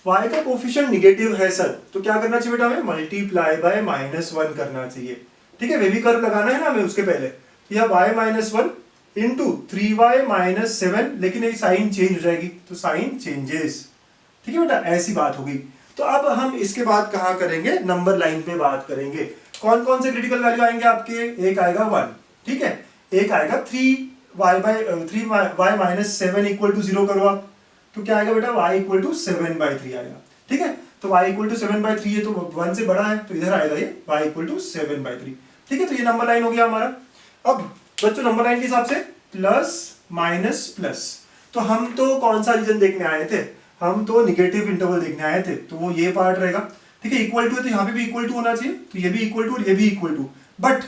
y का कोफिशिएंट निगेटिव है सर, तो क्या करना चाहिए बेटा, हमें मल्टीप्लाई बाय माइनस वन करना चाहिए। ठीक है, बेबी कर्व लगाना है ना हमें उसके पहले। तो यह y minus one into 3y minus 7, लेकिन ये साइन चेंज हो जाएगी, तो साइन चेंजेस। ठीक है बेटा, ऐसी बात होगी। तो अब हम इसके बाद कहाँ करेंगे, नंबर लाइन पे बात करेंगे। कौन कौन से क्रिटिकल वैल्यू आएंगे आपके, एक आएगा 1, ठीक है, एक आएगा 3y माइनस 7 इक्वल टू 0 करो आप, तो क्या आएगा बेटा, y इक्वल टू 7/3 आएगा। ठीक है, तो y इक्वल टू 7/3 है, तो 1 से बड़ा है, तो इधर आएगा ये y इक्वल टू 7/3। ठीक है, तो ये नंबर लाइन हो गया हमारा। अब बच्चों नंबर लाइन के हिसाब से प्लस माइनस प्लस, तो हम तो कौन सा रीजन देखने आए थे, हम तो निगेटिव इंटरवल देखने आए थे, तो वो ये पार्ट रहेगा। ठीक है, इक्वल टू है तो यहाँ पे भी इक्वल टू होना चाहिए, तो ये भी इक्वल टू और ये भी इक्वल टू, बट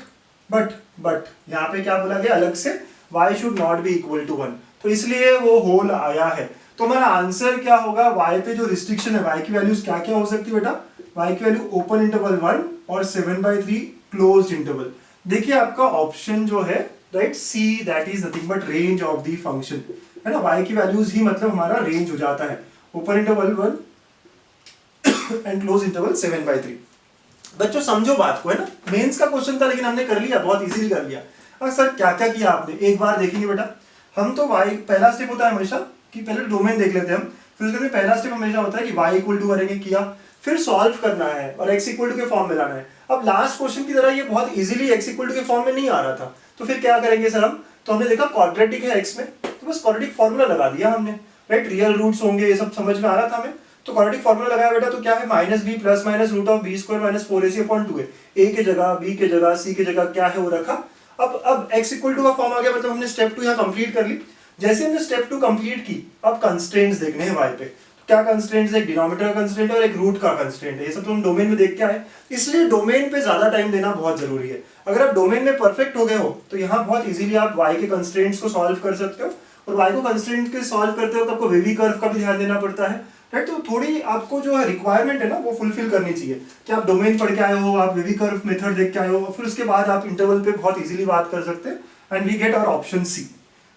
यहाँ पे क्या बोला गया अलग से, y should not be equal to 1, तो इसलिए वो होल आया है। तो हमारा आंसर क्या होगा, y पे जो रिस्ट्रिक्शन है, y की वैल्यूज क्या क्या हो सकती है बेटा, y की वैल्यू ओपन इंटरवल 1 और 7/3 क्लोज्ड इंटरवल। देखिए आपका ऑप्शन जो है, right, C, that is nothing but range of the function, है ना, y की वैल्यूज ही मतलब हमारा रेंज हो जाता है, open interval 1 and close interval 7/3। बच्चों समझो बात को, है ना, मेंस का क्वेश्चन था लेकिन हमने कर लिया, बहुत इजीली कर लिया। अब सर क्या क्या किया आपने, एक बार देखेंगे बेटा। हम तो y, पहला स्टेप होता है हमेशा कि पहले डोमेन देख लेते हैं हम, फिर उसके बाद पहला स्टेप हमेशा होता है कि y इक्वल टू करेंगे, किया, फिर सॉल्व करना है और x इक्वल टू के फॉर्म में लाना है। अब लास्ट क्वेश्चन की तरह ये बहुत इजीली x इक्वल टू के फॉर्म में नहीं आ रहा था, तो फिर क्या करेंगे सर हम, तो हमने देखा क्वाड्रेटिक है x में, तो बस क्वाड्रेटिक फॉर्मूला लगा दिया हमने, राइट, रियल रूट्स होंगे, ये सब समझ में आ रहा था हमें, तो क्वाड्रेटिक फॉर्मूला लगाया बेटा, तो क्या है, minus b plus minus root of b square minus 4ac upon 2a, a की जगह b की जगह c की जगह क्या है वो रखा। अब x इक्वल टू का फॉर्म आ गया, मतलब हमने स्टेप 2 यहाँ कंप्लीट कर ली। जैसे हमने स्टेप 2 कंप्लीट की, अब कंस्ट्रेंट्स देखने हैं y पे, क्या कंस्ट्रेंट है, एक डिनोमिनेटर का कंस्ट्रेंट है और एक रूट का कंस्ट्रेंट है। ये सब तो हम डोमेन में देख के आए, इसलिए डोमेन पे ज्यादा टाइम देना बहुत जरूरी है। अगर आप डोमेन में परफेक्ट हो गए हो तो यहाँ बहुत इजीली आप y के कंस्ट्रेंट्स को सॉल्व कर सकते हो, और y को कंस्ट्रेंट के सॉल्व करते हो तो आपको वेवी कर्व का भी ध्यान देना पड़ता है, राइट। तो थोड़ी आपको जो है रिक्वायरमेंट है ना वो फुलफिल करनी चाहिए कि आप डोमेन पढ़ के आए हो, आप वेवी कर्व मेथड देख के आए हो, फिर उसके बाद आप इंटरवल पे बहुत इजीली बात कर सकते हैं, and we get our option C.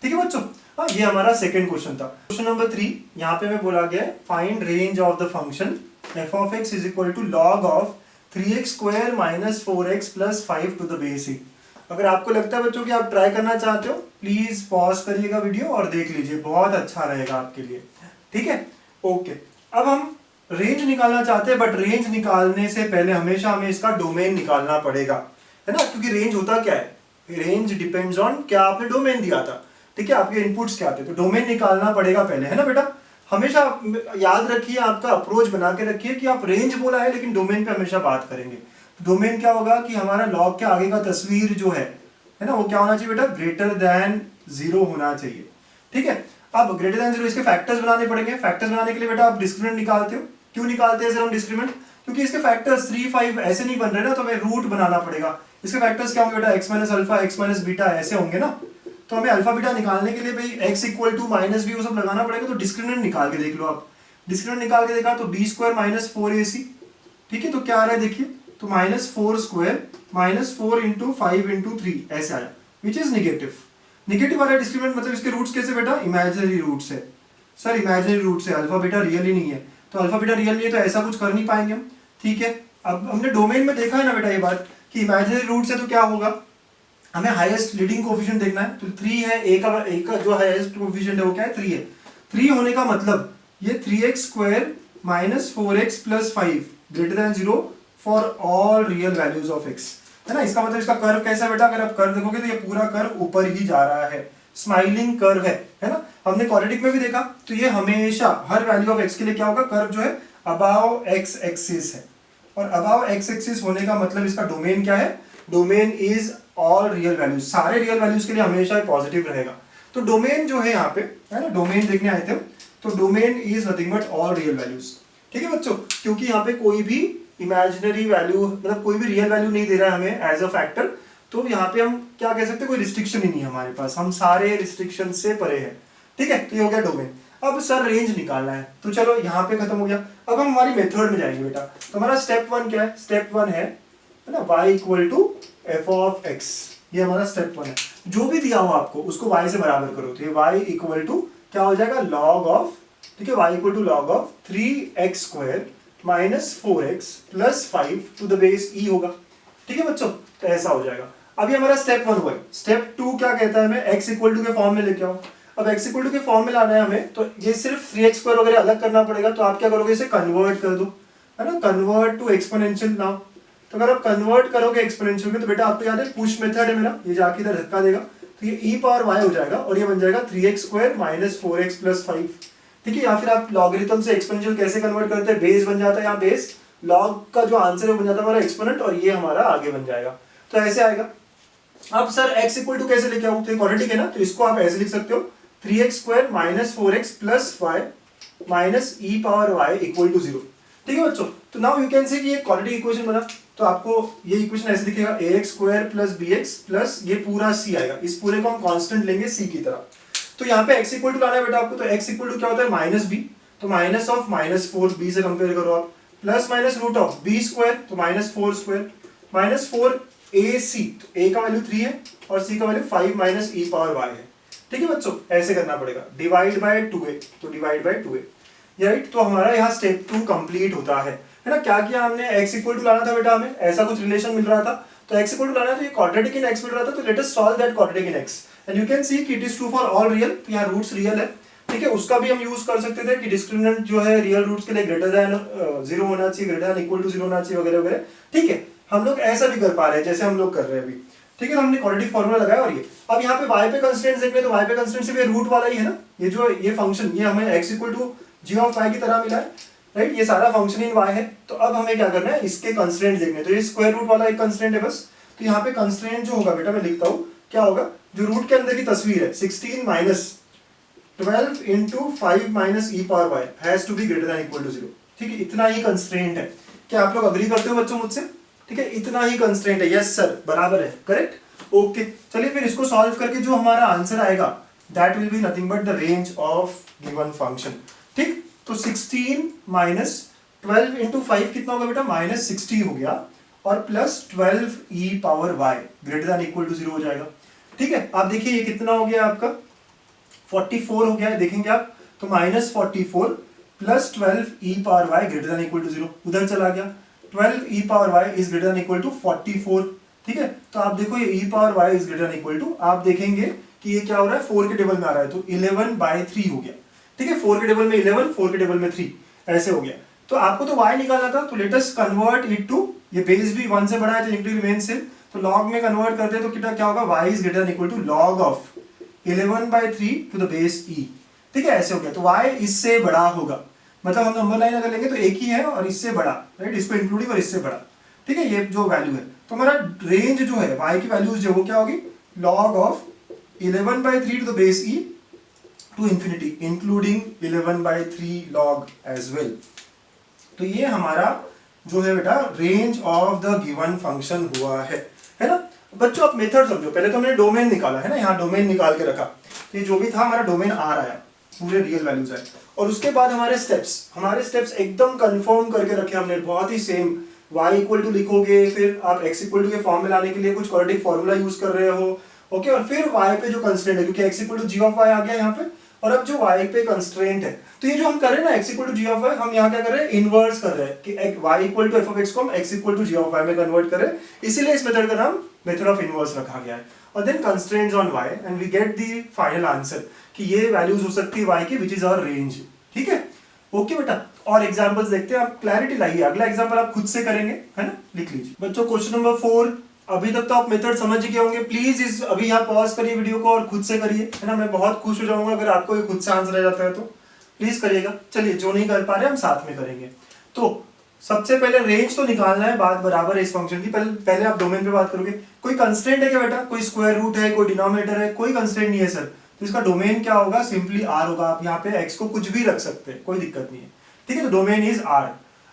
ठीक है बच्चों, हाँ ये हमारा सेकंड क्वेश्चन था। क्वेश्चन नंबर 3 यहाँ पे मैं बोला गया है find range of the function f of x is equal to log of 3x square minus 4x plus 5 to the base e। अगर आपको लगता है बच्चों कि आप ट्राई करना चाहते हो, प्लीज पॉज करिएगा वीडियो और देख लीजिए, बहुत अच्छा रहेगा आपके लिए। ठीक है, ओके। अब हम रेंज निकालना चाहते हैं, बट रेंज निकालने से पहले हमेशा हमें इसका डोमेन निकालना पड़ेगा, है ना, क्योंकि रेंज होता क्या है, रेंज डिपेंड्स ऑन क्या आपने डोमेन दिया था। ठीक है, आपके इनपुट्स क्या थे, तो डोमेन निकालना पड़ेगा पहले, है ना बेटा। हमेशा याद रखिए, आपका अप्रोच बना के रखिए कि आप रेंज बोला है लेकिन डोमेन पे हमेशा बात करेंगे। डोमेन क्या होगा कि हमारा लॉग के आगे का तस्वीर जो है ना, वो क्या होना चाहिए बेटा, ग्रेटर देन 0 होना चाहिए। ठीक है, अब ग्रेटर देन 0 इसके फैक्टर्स बनाने पड़ेंगे। फैक्टर्स बनाने के लिए बेटा आप डिस्क्रिमिनेंट निकालते हो। क्यों निकालते हैं सर हम डिस्क्रिमिनेंट, क्योंकि इसके फैक्टर्स 3 5 ऐसे नहीं बन रहे ना, तो हमें रूट बनाना पड़ेगा। इसके फैक्टर्स क्या होंगे बेटा, x minus alpha x minus beta ऐसे होंगे ना, तो हमें अल्फा बीटा निकालने के लिए भाई x equal to minus b वो सब लगाना पड़ेगा। तो डिस्क्रिमिनेंट निकाल के देख लो आप, डिस्क्रिमिनेंट निकाल के देखा तो b स्क्वायर माइनस 4ac। ठीक है, तो क्या आ रहा है देखिए, तो minus 4 square minus 4 into 5 into 3 ऐसे आया, विच इज निगेटिव। निगेटिव वाला डिस्क्रिमिनेंट मतलब इसके रूट्स कैसे बेटा, इमेजिनरी रूट्स है सर, इमेजिनरी रूट्स है, अल्फा बीटा रियल ही नहीं है। तो अल्फा बीटा रियल नहीं है तो ऐसा कुछ कर नहीं पाएंगे हम। ठीक है, अब हमने डोमेन में देखा है ना बेटा ये बात कि इमेजिनरी रूट्स है, तो क्या होगा, हमें हाईएस्ट लीडिंग कोएफिशिएंट देखना है। तो 3 है, a का जो हाईएस्ट कोएफिशिएंट है वो क्या है, 3 है। 3 होने का मतलब ये 3x square minus 4x plus 5 greater than 0 for all real values of x, है ना। इसका मतलब इसका कर्व कैसा है बेटा, अगर आप कर्व देखोगे तो ये पूरा कर्व ऊपर ही जा रहा है, स्माइलिंग कर्व है ना। हमने क्वाड्रेटिक में भी देखा, तो ये हमेशा हर वैल्यू ऑफ x के लिए क्या होगा, कर्व जो है अबाव x एक्सिस है, और अबाव x एक्सिस होने का मतलब इसका डोमेन क्या है, domain is all real values, सारे रियल वैल्यूज के लिए हमेशा पॉजिटिव रहेगा। तो डोमेन जो है यहाँ पे, है ना, डोमेन देखने आए थे, तो domain is nothing but all real values. ठीक है बच्चों, क्योंकि यहाँ पे कोई भी इमेजिनरी वैल्यू मतलब कोई भी रियल वैल्यू नहीं दे रहा है हमें एज अ फैक्टर, तो यहाँ पे हम क्या कह सकते हैं, कोई रिस्ट्रिक्शन ही नहीं है हमारे पास, हम सारे रिस्ट्रिक्शन से परे हैं। ठीक है, तो ये हो गया डोमेन। अब सर रेंज निकालना है, तो चलो यहाँ पे खत्म हो गया। अब हम हमारी मेथड में जाएंगे बेटा। तो हमारा स्टेप 1 क्या है, स्टेप 1 है ना, y equal to f of x, ये हमारा स्टेप 1 है। जो भी दिया हो आपको उसको y से बराबर करो, तो ये y इक्वल टू क्या हो जाएगा, लॉग ऑफ, ठीक है, y equal to log of 3x square minus 4x plus 5 to the base e होगा। ठीक है बच्चों, तो ऐसा हो जाएगा। अभी हमारा स्टेप 1 हुआ है। स्टेप 2 क्या कहता है, हमें x इक्वल टू के फॉर्म में लेके आओ। अब x इक्वल टू के फॉर्म में लाना है हमें, तो ये सिर्फ 3x स्क्वायर वगैरह अलग करना पड़ेगा। तो आप क्या करोगे, इसे कन्वर्ट कर दो, है ना, कन्वर्ट टू एक्सपोनेंशियल नाउ। तो अगर आप कन्वर्ट करोगे एक्सपोनेंशियल में, तो बेटा आपको याद है पुश मेथड है मेरा, ये जाके इधर धक्का देगा, तो ये e पावर y हो जाएगा, और ये बन जाएगा 3x square minus 4x plus 5। ठीक है, या फिर आप लॉगरिथम से एक्सपोनेंशियल कैसे कन्वर्ट करते हैं, बेस बन जाता है, यहाँ बेस लॉग का जो आंसर है वो बन जाता है हमारा एक्सपोनेंट, और ये हमारा आगे बन जाएगा। तो ऐसे आएगा। अब सर x इक्वल टू कैसे लेके आऊँ, तो क्वाड्रेटिक है ना, तो इसको आप ऐसे लिख सकते हो 3x square minus 4x plus 5 minus e power y equal to 0। ठीक है बच्चों, तो नाउ यू कैन से कि ये क्वाड्रेटिक इक्वेशन बना। तो आपको ये इक्वेशन ऐसे दिखेगा, ax square plus bx plus ये पूरा c आएगा, इस पूरे को हम कांस्टेंट लेंगे c की तरह। तो यहाँ पे x इक्वल टू लाना है बेटा आपको, तो x इक्वल टू क्या होता है, माइनस b, तो माइनस ऑफ माइनस 4 b से कंपेयर करो आप, plus minus root of b square, तो माइनस 4 स्क्वायर माइनस 4 ac, तो a का वैल्यू 3 है और c का value 5 minus e power y है। ठीक है बच्चों, ऐसे करना पड़ेगा, डिवाइड बाय 2a, तो डिवाइड बाय 2a, राइट। तो हमारा यहाँ स्टेप 2 कंप्लीट होता है ना। क्या किया हमने, x इक्वल टू लाना था बेटा, हमें ऐसा कुछ रिलेशन मिल रहा था, तो x इक्वल टू लाना है, तो ये क्वाड्रेटिक इन x मिल रहा था, तो let us solve that quadratic in x, and you can see कि it is true for all real, तो यहाँ रूट्स रियल है। ठीक है, उसका भी हम यूज कर सकते थे कि डिस्क्रिमिनेंट जो है रियल रूट्स के लिए ग्रेटर देन 0 होना चाहिए, ग्रेटर देन इक्वल टू 0 होना चाहिए, वगैरह वगैरह। ठीक है, हम लोग ऐसा भी कर पा रहे हैं जैसे हम लोग कर रहे हैं अभी। ठीक है, तो हमने क्वाड्रेटिक फॉर्मूला लगाया, और ये अब यहाँ पे y पे कंस्ट्रेंट्स देख ले, तो y पे कंस्ट्रेंट्स भी रूट वाला ही है ना, ये जो ये फंक्शन ये हमें x equal to g of y की तरह मिला है, राइट। ये सारा फंक्शन इन y है। तो अब हमें क्या करना है, इसके कंस्ट्रेंट्स देखने, तो ये स्क्वायर रूट वाला एक कंस्ट्रेंट है बस। तो यहाँ पे कंस्ट्रेंट जो होगा बेटा, मैं लिखता हूँ क्या होगा, जो रूट के अंदर की तस्वीर है 16 minus 12 into 5 minus e power y has to be greater than equal to 0। ठीक है, इतना ही कंस्ट्रेंट है। क्या आप लोग अग्री करते हो बच्चों मुझसे? ठीक है, इतना ही कंस्ट्रेंट है। यस सर, बराबर है, करेक्ट। ओके, चलिए फिर इसको सॉल्व करके जो हमारा आंसर आएगा that will be nothing but the range of given function. ठीक, तो 16 माइनस 12 इंटू 5 कितना होगा बेटा? माइनस 60 हो गया, और plus 12 e power y greater than equal to 0 हो जाएगा। ठीक है, आप देखिए ये कितना हो गया आपका? 44 हो गया है, देखेंगे आप तो माइनस 44 प्लस 12 e power y greater than equal to 0 उधर चला गया। 12 e power y is greater than equal to 44। ठीक है, तो आप देखो ये e power y is greater than equal to, आप देखेंगे कि ये क्या हो रहा है? 4 के टेबल में आ रहा है, तो 11/3 हो गया। ठीक है, 4 के टेबल में 11, 4 के टेबल में 3, ऐसे हो गया। तो आपको तो y निकालना था, तो let us convert it to, ये बेस भी 1 से बड़ा है तो इंक्रीज रिमेन सेम, तो log में कन्वर्ट करते हैं तो कितना क्या होगा? y is greater than equal to log of 11/3 to the base e। ठीक है, ऐसे हो गया। तो y इससे बड़ा होगा, मतलब हम नंबर लाइन अगर लेंगे तो एक ही है और इससे बड़ा, राइट, इसको इंक्लूडिंग और इससे बड़ा। ठीक है, ये जो वैल्यू है, तो हमारा रेंज जो है y की वैल्यूज जो वो क्या होगी? log of 11/3 to the base e to infinity including 11/3 log as well. तो ये हमारा जो है बेटा range of the given function हुआ है ना बच्चों? आप मेथड समझो। पहले तो हमने डोमेन निकाला है ना, यहाँ डोमेन निकाल के रखा, तो ये जो भी था हमारा डोमेन आर आया, पूरे रियल वैल्यूज आए, और उसके बाद हमारे स्टेप्स एकदम कंफर्म करके रखे हमने, बहुत ही सेम। y इक्वल टू लिखोगे, फिर आप x इक्वल टू के फॉर्म में लाने के लिए कुछ क्वाड्रेटिक फॉर्मूला यूज कर रहे हो, ओके, और फिर y पे जो कंस्ट्रेंट है, क्योंकि x equal to g of y आ गया यहाँ पे, और अब जो y पे कंस्ट्रेंट है, तो ये जो हम कर रहे हैं ना x equal to g of y, हम यहाँ क्या कर रहे हैं? इनवर्स कर रहे हैं कि y equal to f of x को हम x equal to g of y में कन्वर्ट कर रहे हैं, इसीलिए इस मेथड का नाम मेथड ऑफ इनवर्स रखा गया है। और then constraints on y and we get the final answer कि ये वैल्यूज हो सकती है y की विच इज आवर रेंज। ठीक है, ओके बेटा, और एग्जांपल्स देखते हैं। आप क्लैरिटी लाइए, अगला एग्जांपल आप खुद से करेंगे, है ना, लिख लीजिए बच्चों। क्वेश्चन नंबर 4, अभी तक तो आप मेथड समझ गए होंगे। प्लीज इस अभी यहाँ पॉज करिए वीडियो को और खुद से करिए, है ना। मैं बहुत खुश हो जाऊंगा अगर आपको ये खुद से आंसर आ जाता है, तो प्लीज करिएगा। चलिए, जो नहीं कर पा रहे हम साथ में करेंगे। तो सबसे पहले रेंज तो निकालना है, बात बराबर है इस फंक्शन की। पहले आप डोमेन पे बात करोगे। कोई कंस्ट्रेंट है क्या बेटा? कोई स्क्वायर रूट है, कोई डिनोमिनेटर है? कोई कंस्ट्रेंट नहीं है सर। तो इसका डोमेन क्या होगा? सिंपली आर होगा। आप यहाँ पे एक्स को कुछ भी रख सकते हैं, कोई दिक्कत नहीं है। ठीक है, तो डोमेन इज आर।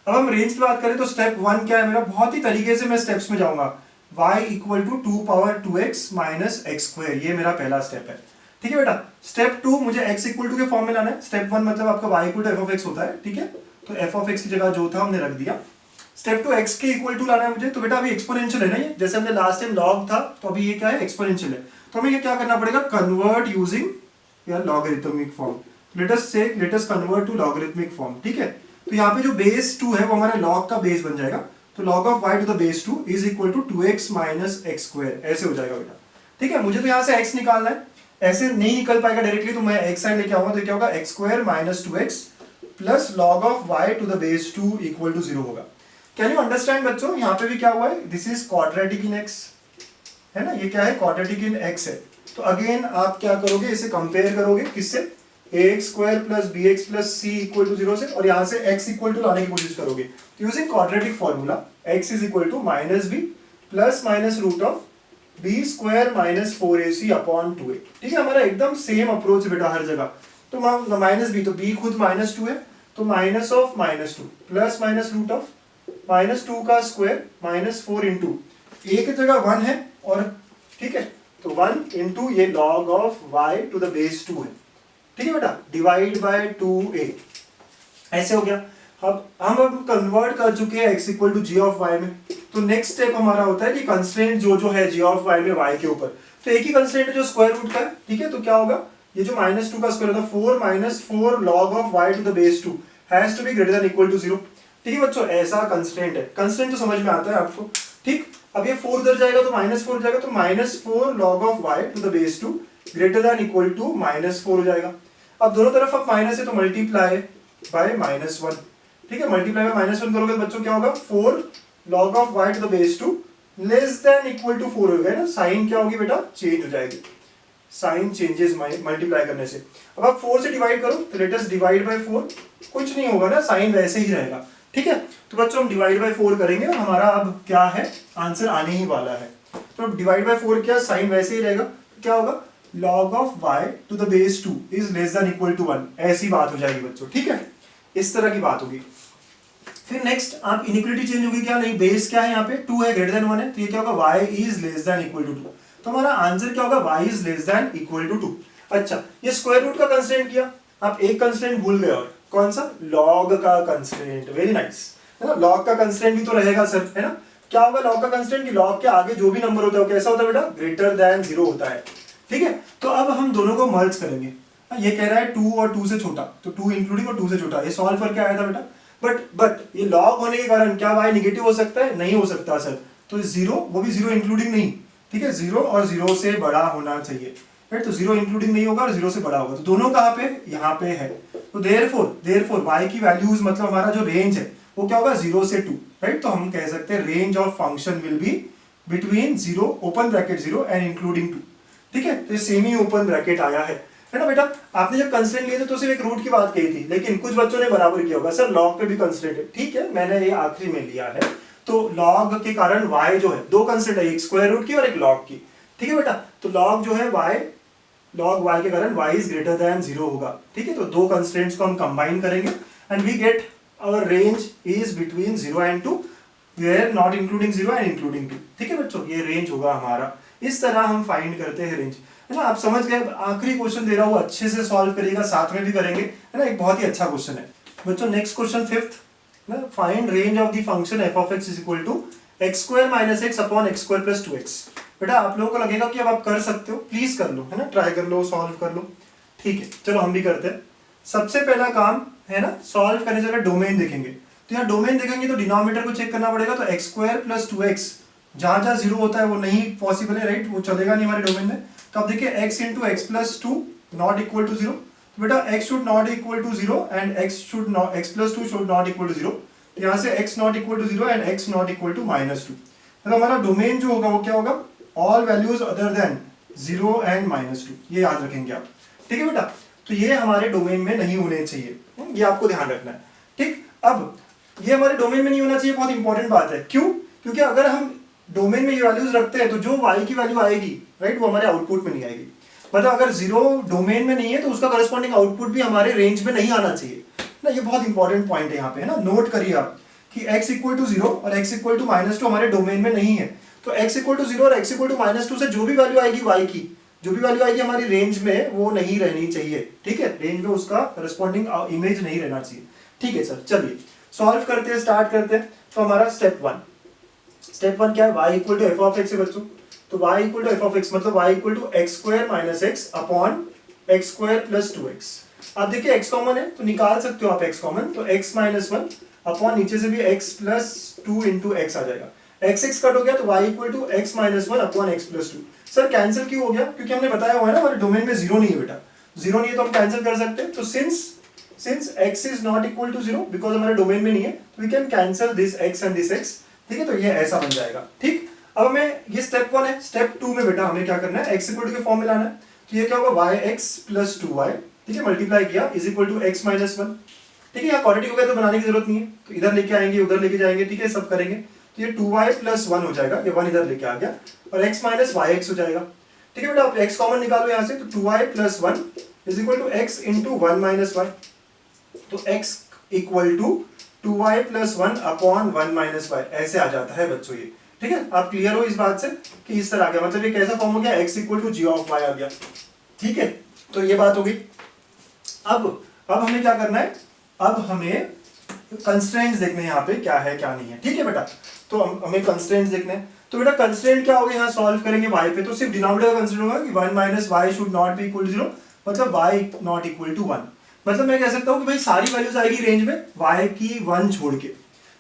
अब हम रेंज की बात करें तो स्टेप 1 क्या है मेरा? बहुत ही तरीके से मैं स्टेप्स में जाऊंगा। y equal to 2 power 2x minus x square, ये मेरा पहला स्टेप है। ठीक है बेटा। स्टेप 2 मुझे x इक्वल टू के फॉर्म में लाना है। स्टेप 1 मतलब आपका y equal to f of x होता है। ठीक है, तो एफ ऑफ एक्स की जगह जो था हमने रख दिया। स्टेप 2 x के इक्वल टू लाना है मुझे। तो बेटा अभी एक्सपोनेंशियल है ना ये, जैसे हमने लास्ट टाइम लॉग था, तो अभी ये क्या है? एक्सपोनेंशियल है। तो हमें ये क्या करना पड़ेगा? कन्वर्ट यूजिंग या logarithmic form. Let us convert to logarithmic form. ठीक है, तो यहाँ पे जो बेस 2 है वो हमारे लॉग का बेस बन जाएगा। तो log of y to the base 2 is equal to 2x minus x square, ऐसे हो जाएगा बेटा। ठीक है, मुझे तो यहाँ से x निकालना है, ऐसे नहीं निकल पाएगा डायरेक्टली, तो मैं x साइड लेके आऊंगा। तो क्या होगा? X square minus 2x plus log of y to the base 2 equal to 0 होगा। कैन यू अंडरस्टैंड बच्चों? यहाँ पे भी क्या हुआ है? This is quadratic in x, है ना। ये क्या है? क्वाड्रेटिक इन x है। तो अगेन आप क्या करोगे? इसे कंपेयर करोगे किससे? ax square plus bx plus c equal to 0 से, और यहाँ से x इक्वल टू लाने की कोशिश करोगे। Using quadratic formula x is equal to minus b plus minus root of b square minus 4ac upon 2a। ठीक है, हमारा एकदम सेम अप्रोच बेटा हर जगह। तो माइनस बी, तो b खुद माइनस 2 है, तो minus of minus 2 plus minus root of minus 2 का स्क्वायर माइनस 4 इंटू a की जगह 1 है, और ठीक है, तो 1 इंटू ये log of y to the base 2 है। ठीक है बेटा, डिवाइड बाय 2a, ऐसे हो गया। अब हम कन्वर्ट कर चुके हैं x equal to g of y में। तो नेक्स्ट स्टेप हमारा होता है कि कंस्ट्रेंट जो है g ऑफ y में y के ऊपर, तो एक ही कंस्ट्रेंट है जो स्क्वायर रूट का है। ठीक है, तो क्या होगा? ये जो माइनस 2 का स्क्वायर होता है 4 minus 4 log of y to the base 2 has to be greater than equal to 0। ठीक है बच्चों, ऐसा कंस्ट्रेंट है। कंस्ट्रेंट तो समझ में आता है आपको। ठीक, अब ये 4 उधर जाएगा तो माइनस 4 जाएगा, तो minus 4 log of y to the base 2 greater than equal to minus 4 हो जाएगा। अब दोनों तरफ अब माइनस है तो मल्टीप्लाई बाय माइनस 1। ठीक है, मल्टीप्लाई बाय माइनस 1 करोगे तो बच्चों क्या होगा? 4 log of y to the base 2 less than equal to 4 हो गया ना। साइन क्या होगी बेटा? चेंज हो जाएगी, साइन चेंजेस मल्टीप्लाई करने से। अब आप 4 से डिवाइड करो, तो लेट अस डिवाइड बाय 4। कुछ नहीं होगा ना, साइन वैसे ही रहेगा। ठीक है, तो बच्चों हम डिवाइड बाय 4 करेंगे, हमारा अब क्या है? आंसर आने ही वाला है। तो डिवाइड बाय 4 क्या? साइन वैसे ही रहेगा। क्या होगा? log of y to the base 2 is less than equal to 1, ऐसी बात हो जाएगी बच्चों, ठीक है, इस तरह की बात होगी। फिर नेक्स्ट आप इनइक्वालिटी चेंज होगी क्या, नहीं बेस क्या है यहाँ पे 2 है, ग्रेटर देन 1 है, तो ये क्या होगा y is less than equal to 2, तो हमारा आंसर क्या होगा y is less than equal to 2। अच्छा, ये स्क्वायर रूट का कंस्ट्रेंट किया, आप एक कंस्ट्रेंट भूल गए, और कौन सा, लॉग का कंस्ट्रेंट, वेरी नाइस, है ना, लॉग का कंस्ट्रेंट भी तो रहेगा सर, है ना, क्या होगा लॉग का कंस्ट्रेंट, कि लॉग के आगे जो भी नंबर होता है वो कैसा होता है बेटा, ग्रेटर देन 0 होता है, ठीक है। तो अब हम दोनों को मर्ज करेंगे, ये कह रहा है 2 और 2 से छोटा, तो 2 इंक्लूडिंग और 2 से छोटा, ये सॉल्व करके आया था बेटा, बट ये लॉग होने के कारण क्या y निगेटिव हो सकता है, नहीं हो सकता सर, तो 0, वो भी 0 इंक्लूडिंग नहीं, ठीक है, 0 और 0 से बड़ा होना चाहिए, राइट, तो 0 इंक्लूडिंग नहीं होगा और 0 से बड़ा होगा, तो दोनों कहाँ पे, यहाँ पे है, तो देयरफॉर y की वैल्यूज मतलब हमारा जो रेंज है वो क्या होगा 0 से 2, राइट, तो हम कह सकते हैं range of function will be between 0 open bracket 0 and including 2, ठीक है, तो ये सेमी ओपन ब्रैकेट आया है ना बेटा। आपने जब कंस्ट्रेंट लिए थे तो सिर्फ एक रूट की बात कही थी, लेकिन कुछ बच्चों ने बराबर किया होगा, सर लॉग पे भी कंस्ट्रेंट है, ठीक है, मैंने ये आखिरी में लिया है, तो लॉग के कारण y जो है, दो कंस्ट्रेंट है, एक स्क्वायर रूट की और एक लॉग की, ठीक है बेटा, तो लॉग जो है y, लॉग y के कारण y इज ग्रेटर देन 0 होगा, ठीक है, तो दो कंस्ट्रेंट्स को हम कंबाइन करेंगे and we get our range is between 0 and 2 where not including 0 and including 2, ठीक है बच्चों, ये रेंज होगा हमारा, इस तरह हम फाइंड करते हैं रेंज, है ना, आप समझ गए, आखिरी क्वेश्चन दे रहा हूँ, अच्छे से सॉल्व करिएगा, साथ में भी करेंगे, है ना, एक बहुत ही अच्छा क्वेश्चन है बच्चों। Next question fifth, find range of the function f of x is equal to x square minus x upon x square plus 2x। बेटा आप लोगों को लगेगा कि अब आप कर सकते हो, प्लीज कर लो, है ना, ट्राई कर लो, सॉल्व कर लो, ठीक है, चलो हम भी करते हैं। सबसे पहला काम है ना, सॉल्व करने से पहले डोमेन देखेंगे, तो यहाँ डोमेन देखेंगे तो डिनोमिनेटर को चेक करना पड़ेगा, तो एक्स स्क्वायर प्लस 2x जहां जहां 0 होता है वो नहीं पॉसिबल है, राइट, वो चलेगा नहीं हमारे डोमेन में, तो आप देखिए x into x plus 2 not equal to 0, तो बेटा x should not equal to 0 and x plus 2 should not equal to 0, तो यहाँ से x not equal to 0 and x not equal to -2, तो हमारा डोमेन जो होगा वो क्या होगा, all values other than 0 and -2, ये याद रखेंगे आप, ठीक है बेटा, तो ये हमारे डोमेन में नहीं होने चाहिए, ये आपको ध्यान रखना है, ठीक। अब ये हमारे डोमेन में नहीं होना चाहिए, बहुत इंपॉर्टेंट बात है, क्यों, क्योंकि अगर हम डोमेन में ये वैल्यूज रखते हैं तो जो y की वैल्यू आएगी, राइट, वो हमारे आउटपुट में नहीं आएगी, मतलब अगर 0 डोमेन में नहीं है तो उसका करस्पॉन्डिंग आउटपुट भी हमारे रेंज में नहीं आना चाहिए ना, ये बहुत इंपॉर्टेंट पॉइंट है यहाँ पे, है ना, नोट करिए आप कि x इक्वल टू 0 और x इक्वल टू -2 हमारे डोमेन में नहीं है, तो x इक्वल टू 0 और x इक्वल टू -2 से जो भी वैल्यू आएगी y की, जो भी वैल्यू आएगी हमारी रेंज में, वो नहीं रहनी चाहिए, ठीक है, रेंज में उसका करस्पॉन्डिंग इमेज नहीं रहना चाहिए, ठीक है सर। चलिए सॉल्व करते हैं, स्टार्ट करते हैं, तो हमारा स्टेप वन क्या है, y equal to f of x है बच्चों, तो y equal to f of x मतलब y equal to x square minus x upon x square plus 2x। अब देखिए x कॉमन है तो निकाल सकते हो आप x कॉमन, तो x माइनस 1 अपॉन नीचे से भी x प्लस 2 इंटू एक्स आ जाएगा, x कट हो गया तो y equal to x minus 1 upon x plus 2। Sir cancel क्यों हो गया, क्योंकि हमने बताया हुआ है ना हमारे डोमेन में 0 नहीं है बेटा, 0 नहीं है तो हम कैंसिल कर सकते हैं, तो since x is not equal to 0 because हमारे डोमेन में नहीं है, तो we can cancel this x and this x, ठीक है, तो ये ऐसा बन जाएगा, ठीक। अब हमें ये स्टेप 1 है, स्टेप 2 में बेटा हमें क्या करना है, x इक्वल टू के फॉर्म में लाना है, तो ये क्या होगा yx प्लस 2y, ठीक है, मल्टीप्लाई किया is equal to x minus 1, ठीक है, यहाँ क्वाड्रेटिक हो गया तो बनाने की जरूरत नहीं है, तो इधर लेके आएंगे उधर लेके जाएंगे, ठीक है, सब करेंगे, तो ये 2y प्लस 1 हो जाएगा, ये 1 इधर लेके आ गया और x माइनस yx हो जाएगा, ठीक है बेटा, आप x कॉमन निकालो यहाँ से, तो 2y plus 1 is equal to x into 1 minus 1, तो x equal to 2y plus 1 upon 1 minus y, ऐसे आ जाता है बच्चों ये, ठीक है, आप क्लियर हो इस बात से कि इस तरह आ गया, मतलब ये कैसा फॉर्म हो गया, x equal to g of y आ गया, ठीक है, तो ये बात हो गई। अब हमें क्या करना है, अब हमें कंस्ट्रेंट्स देखने हैं यहाँ पे क्या है क्या नहीं है, ठीक है बेटा, तो हमें कंस्ट्रेंट्स देखने हैं, तो बेटा कंस्ट्रेंट क्या होगा, यहाँ सॉल्व करेंगे y पे, तो सिर्फ डिनोमिनेटर का कंस्ट्रेंट होगा कि 1 minus y should not be equal to 0, मतलब y नॉट इक्वल टू 1, मतलब मैं कह सकता हूँ कि भाई सारी वैल्यूज आएगी रेंज में y की 1 छोड़ के,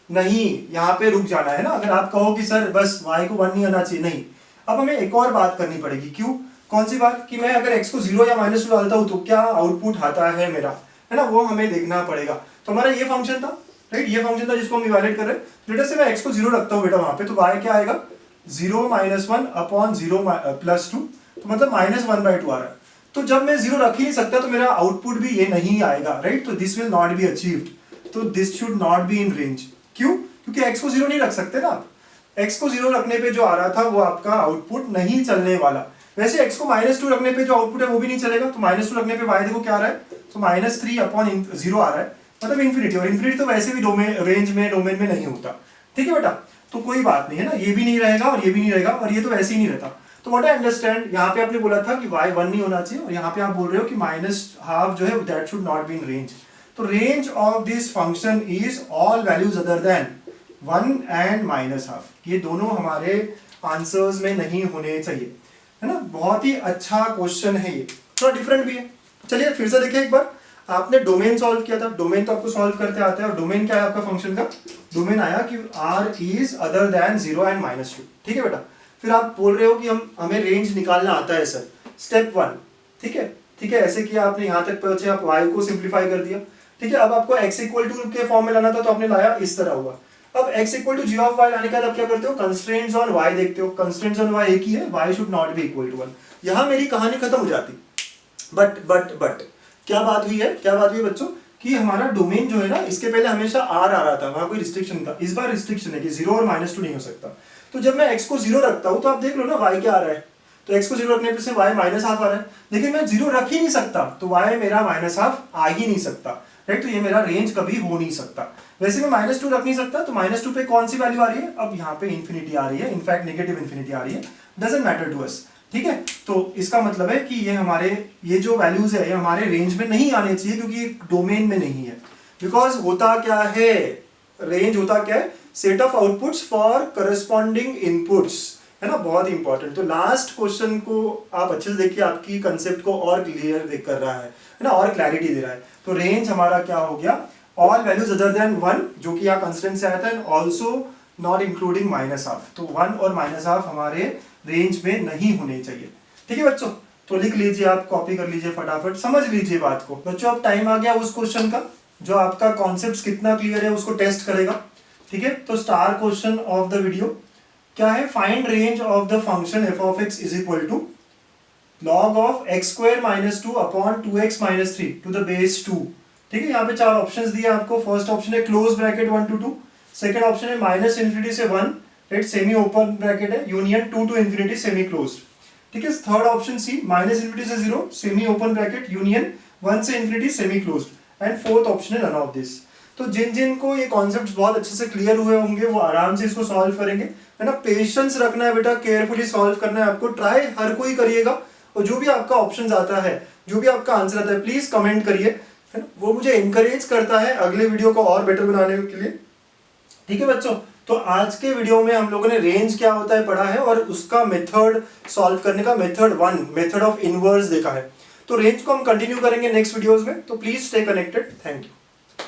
नहीं यहाँ पे रुक जाना है ना, अगर आप कहो कि सर बस y को 1 नहीं आना चाहिए, नहीं, अब हमें एक और बात करनी पड़ेगी, क्यों, कौन सी बात, कि मैं अगर x को 0 या -2 डालता हूँ तो क्या आउटपुट आता है मेरा, है ना, वो हमें देखना पड़ेगा। तो हमारा ये फंक्शन था, राइट, ये फंक्शन था जिसको हम इवैल्यूएट कर रहे हैं, लेटर से मैं x को 0 रखता हूँ बेटा वहां पे, तो y क्या आएगा 0 माइनस 1 अपॉन 0 प्लस 2, तो मतलब -1/2 आ रहा है, तो जब मैं 0 रख ही नहीं सकता तो मेरा आउटपुट भी ये नहीं आएगा, राइट, तो this will not be achieved, तो this should not be in range, क्यों, क्योंकि x को 0 नहीं रख सकते ना आप, x को 0 रखने पे जो आ रहा था वो आपका आउटपुट नहीं चलने वाला, वैसे x को -2 रखने पे जो आउटपुट है वो भी नहीं चलेगा, तो -2 रखने पे y देखो क्या आ रहा है, तो -3/0 आ रहा है, मतलब इन्फिनिटी, और इन्फिनिटी तो वैसे भी डोमेन रेंज में डोमेन में नहीं होता, ठीक है बेटा। तो कोई बात नहीं है ना, ये भी नहीं रहेगा और ये भी नहीं रहेगा, और ये तो वैसे ही नहीं रहता। तो व्हाट आई अंडरस्टैंड, यहाँ पे आपने बोला था कि y 1 नहीं होना चाहिए, और यहाँ पे आप बोल रहे हो कि -12 जो है that should not be in range. तो range of this function is all values other than 1 and -12, ये दोनों हमारे आंसर्स में नहीं होने चाहिए, है ना। बहुत ही अच्छा क्वेश्चन है ये, थोड़ा डिफरेंट भी है। चलिए फिर से देखिए एक बार, आपने डोमेन सॉल्व किया था, डोमेन तो आपको सॉल्व करते आते हैं, और डोमेन क्या है आपका फंक्शन का, डोमेन आया कि r is other than 0 and -2, ठीक है बेटा। फिर आप बोल रहे हो कि हमें रेंज निकालना आता है सर, स्टेप 1, ठीक है, ठीक है, ऐसे किया आपने, यहाँ तक पहुंचे, आप y को सिंप्लीफाई कर दिया, ठीक है। अब आपको x इक्वल टू के फॉर्म में लाना था, तो आपने लाया इस तरह हुआ। अब x equal to g of y लाने के बाद आप क्या करते हो, कंस्ट्रेंट्स ऑन y देखते हो, कंस्ट्रेंट्स ऑन y एक ही है, y should not be equal to 1। यहाँ मेरी कहानी खत्म हो जाती, बट क्या बात हुई है, क्या बात हुई बच्चों, कि हमारा डोमेन जो है ना, इसके पहले हमेशा r आ रहा था, वहां कोई रिस्ट्रिक्शन था, इस बार रिस्ट्रिक्शन है कि 0 और -2 नहीं हो सकता। तो जब मैं x को 0 रखता हूं, तो आप देख लो ना y क्या आ रहा है, तो x को 0 रखने पे से y -12 आ रहा है, लेकिन मैं 0 रख ही नहीं सकता, तो y मेरा -12 आ ही नहीं सकता, राइट। तो ये मेरा रेंज कभी हो नहीं सकता। वैसे मैं -2 रख नहीं सकता, तो -2 पे कौन सी वैल्यू आ रही है, अब यहाँ पे इन्फिनिटी आ रही है, इनफैक्ट नेगेटिव इन्फिनिटी आ रही है, डजंट मैटर टू अस, ठीक है। तो इसका मतलब है कि ये हमारे, ये जो वैल्यूज है ये हमारे रेंज में नहीं आने चाहिए, क्योंकि ये डोमेन में नहीं है। बिकॉज होता क्या है, रेंज होता क्या है, set of outputs for corresponding inputs, है ना, बहुत इंपॉर्टेंट। तो लास्ट क्वेश्चन को आप अच्छे से देखिए, आपकी कंसेप्ट को और क्लियर कर रहा है ना, और क्लैरिटी दे रहा है। तो रेंज हमारा क्या हो गया, ऑल वैल्यूज अदर देन 1, जो कि यहाँ कंस्ट्रेंट से आया था, एंड ऑल्सो नॉट इंक्लूडिंग -12। तो 1 और -12 हमारे रेंज में नहीं होने चाहिए, ठीक है बच्चों। तो लिख लीजिए, आप कॉपी कर लीजिए, फटाफट समझ लीजिए बात को बच्चों। अब टाइम आ गया उस क्वेश्चन का जो आपका कॉन्सेप्ट कितना क्लियर है उसको टेस्ट करेगा, ठीक है। तो star question of the video क्या है, find range of the function f of x is equal to log of x² - 2 upon 2x - 3 to the base 2, ठीक है। यहाँ पे 4 ऑप्शंस दिए आपको। फर्स्ट ऑप्शन है close bracket 1 to 2, second option है -∞ से 1, राइट, सेमी ओपन ब्रैकेट है, यूनियन 2 to ∞ सेमी क्लोज्ड, ठीक है। थर्ड ऑप्शन सी, -∞ से 0, सेमी ओपन ब्रैकेट, यूनियन 1 से ∞ semi closed, and fourth option है नन ऑफ दिस। तो जिन को ये कॉन्सेप्ट्स बहुत अच्छे से क्लियर हुए होंगे वो आराम से इसको सॉल्व करेंगे, है ना। पेशेंस रखना है बेटा, केयरफुली सॉल्व करना है आपको, ट्राई हर कोई करिएगा, और जो भी आपका ऑप्शंस आता है, जो भी आपका आंसर आता है, प्लीज कमेंट करिए, है ना, वो मुझे इंकरेज करता है अगले वीडियो को और बेटर बनाने के लिए, ठीक है बच्चों। तो आज के वीडियो में हम लोगों ने रेंज क्या होता है पढ़ा है, और उसका मेथड सॉल्व करने का, मेथड 1, मेथड ऑफ इनवर्स देखा है। तो रेंज को हम कंटिन्यू करेंगे नेक्स्ट वीडियोस में, तो please stay connected, thank you.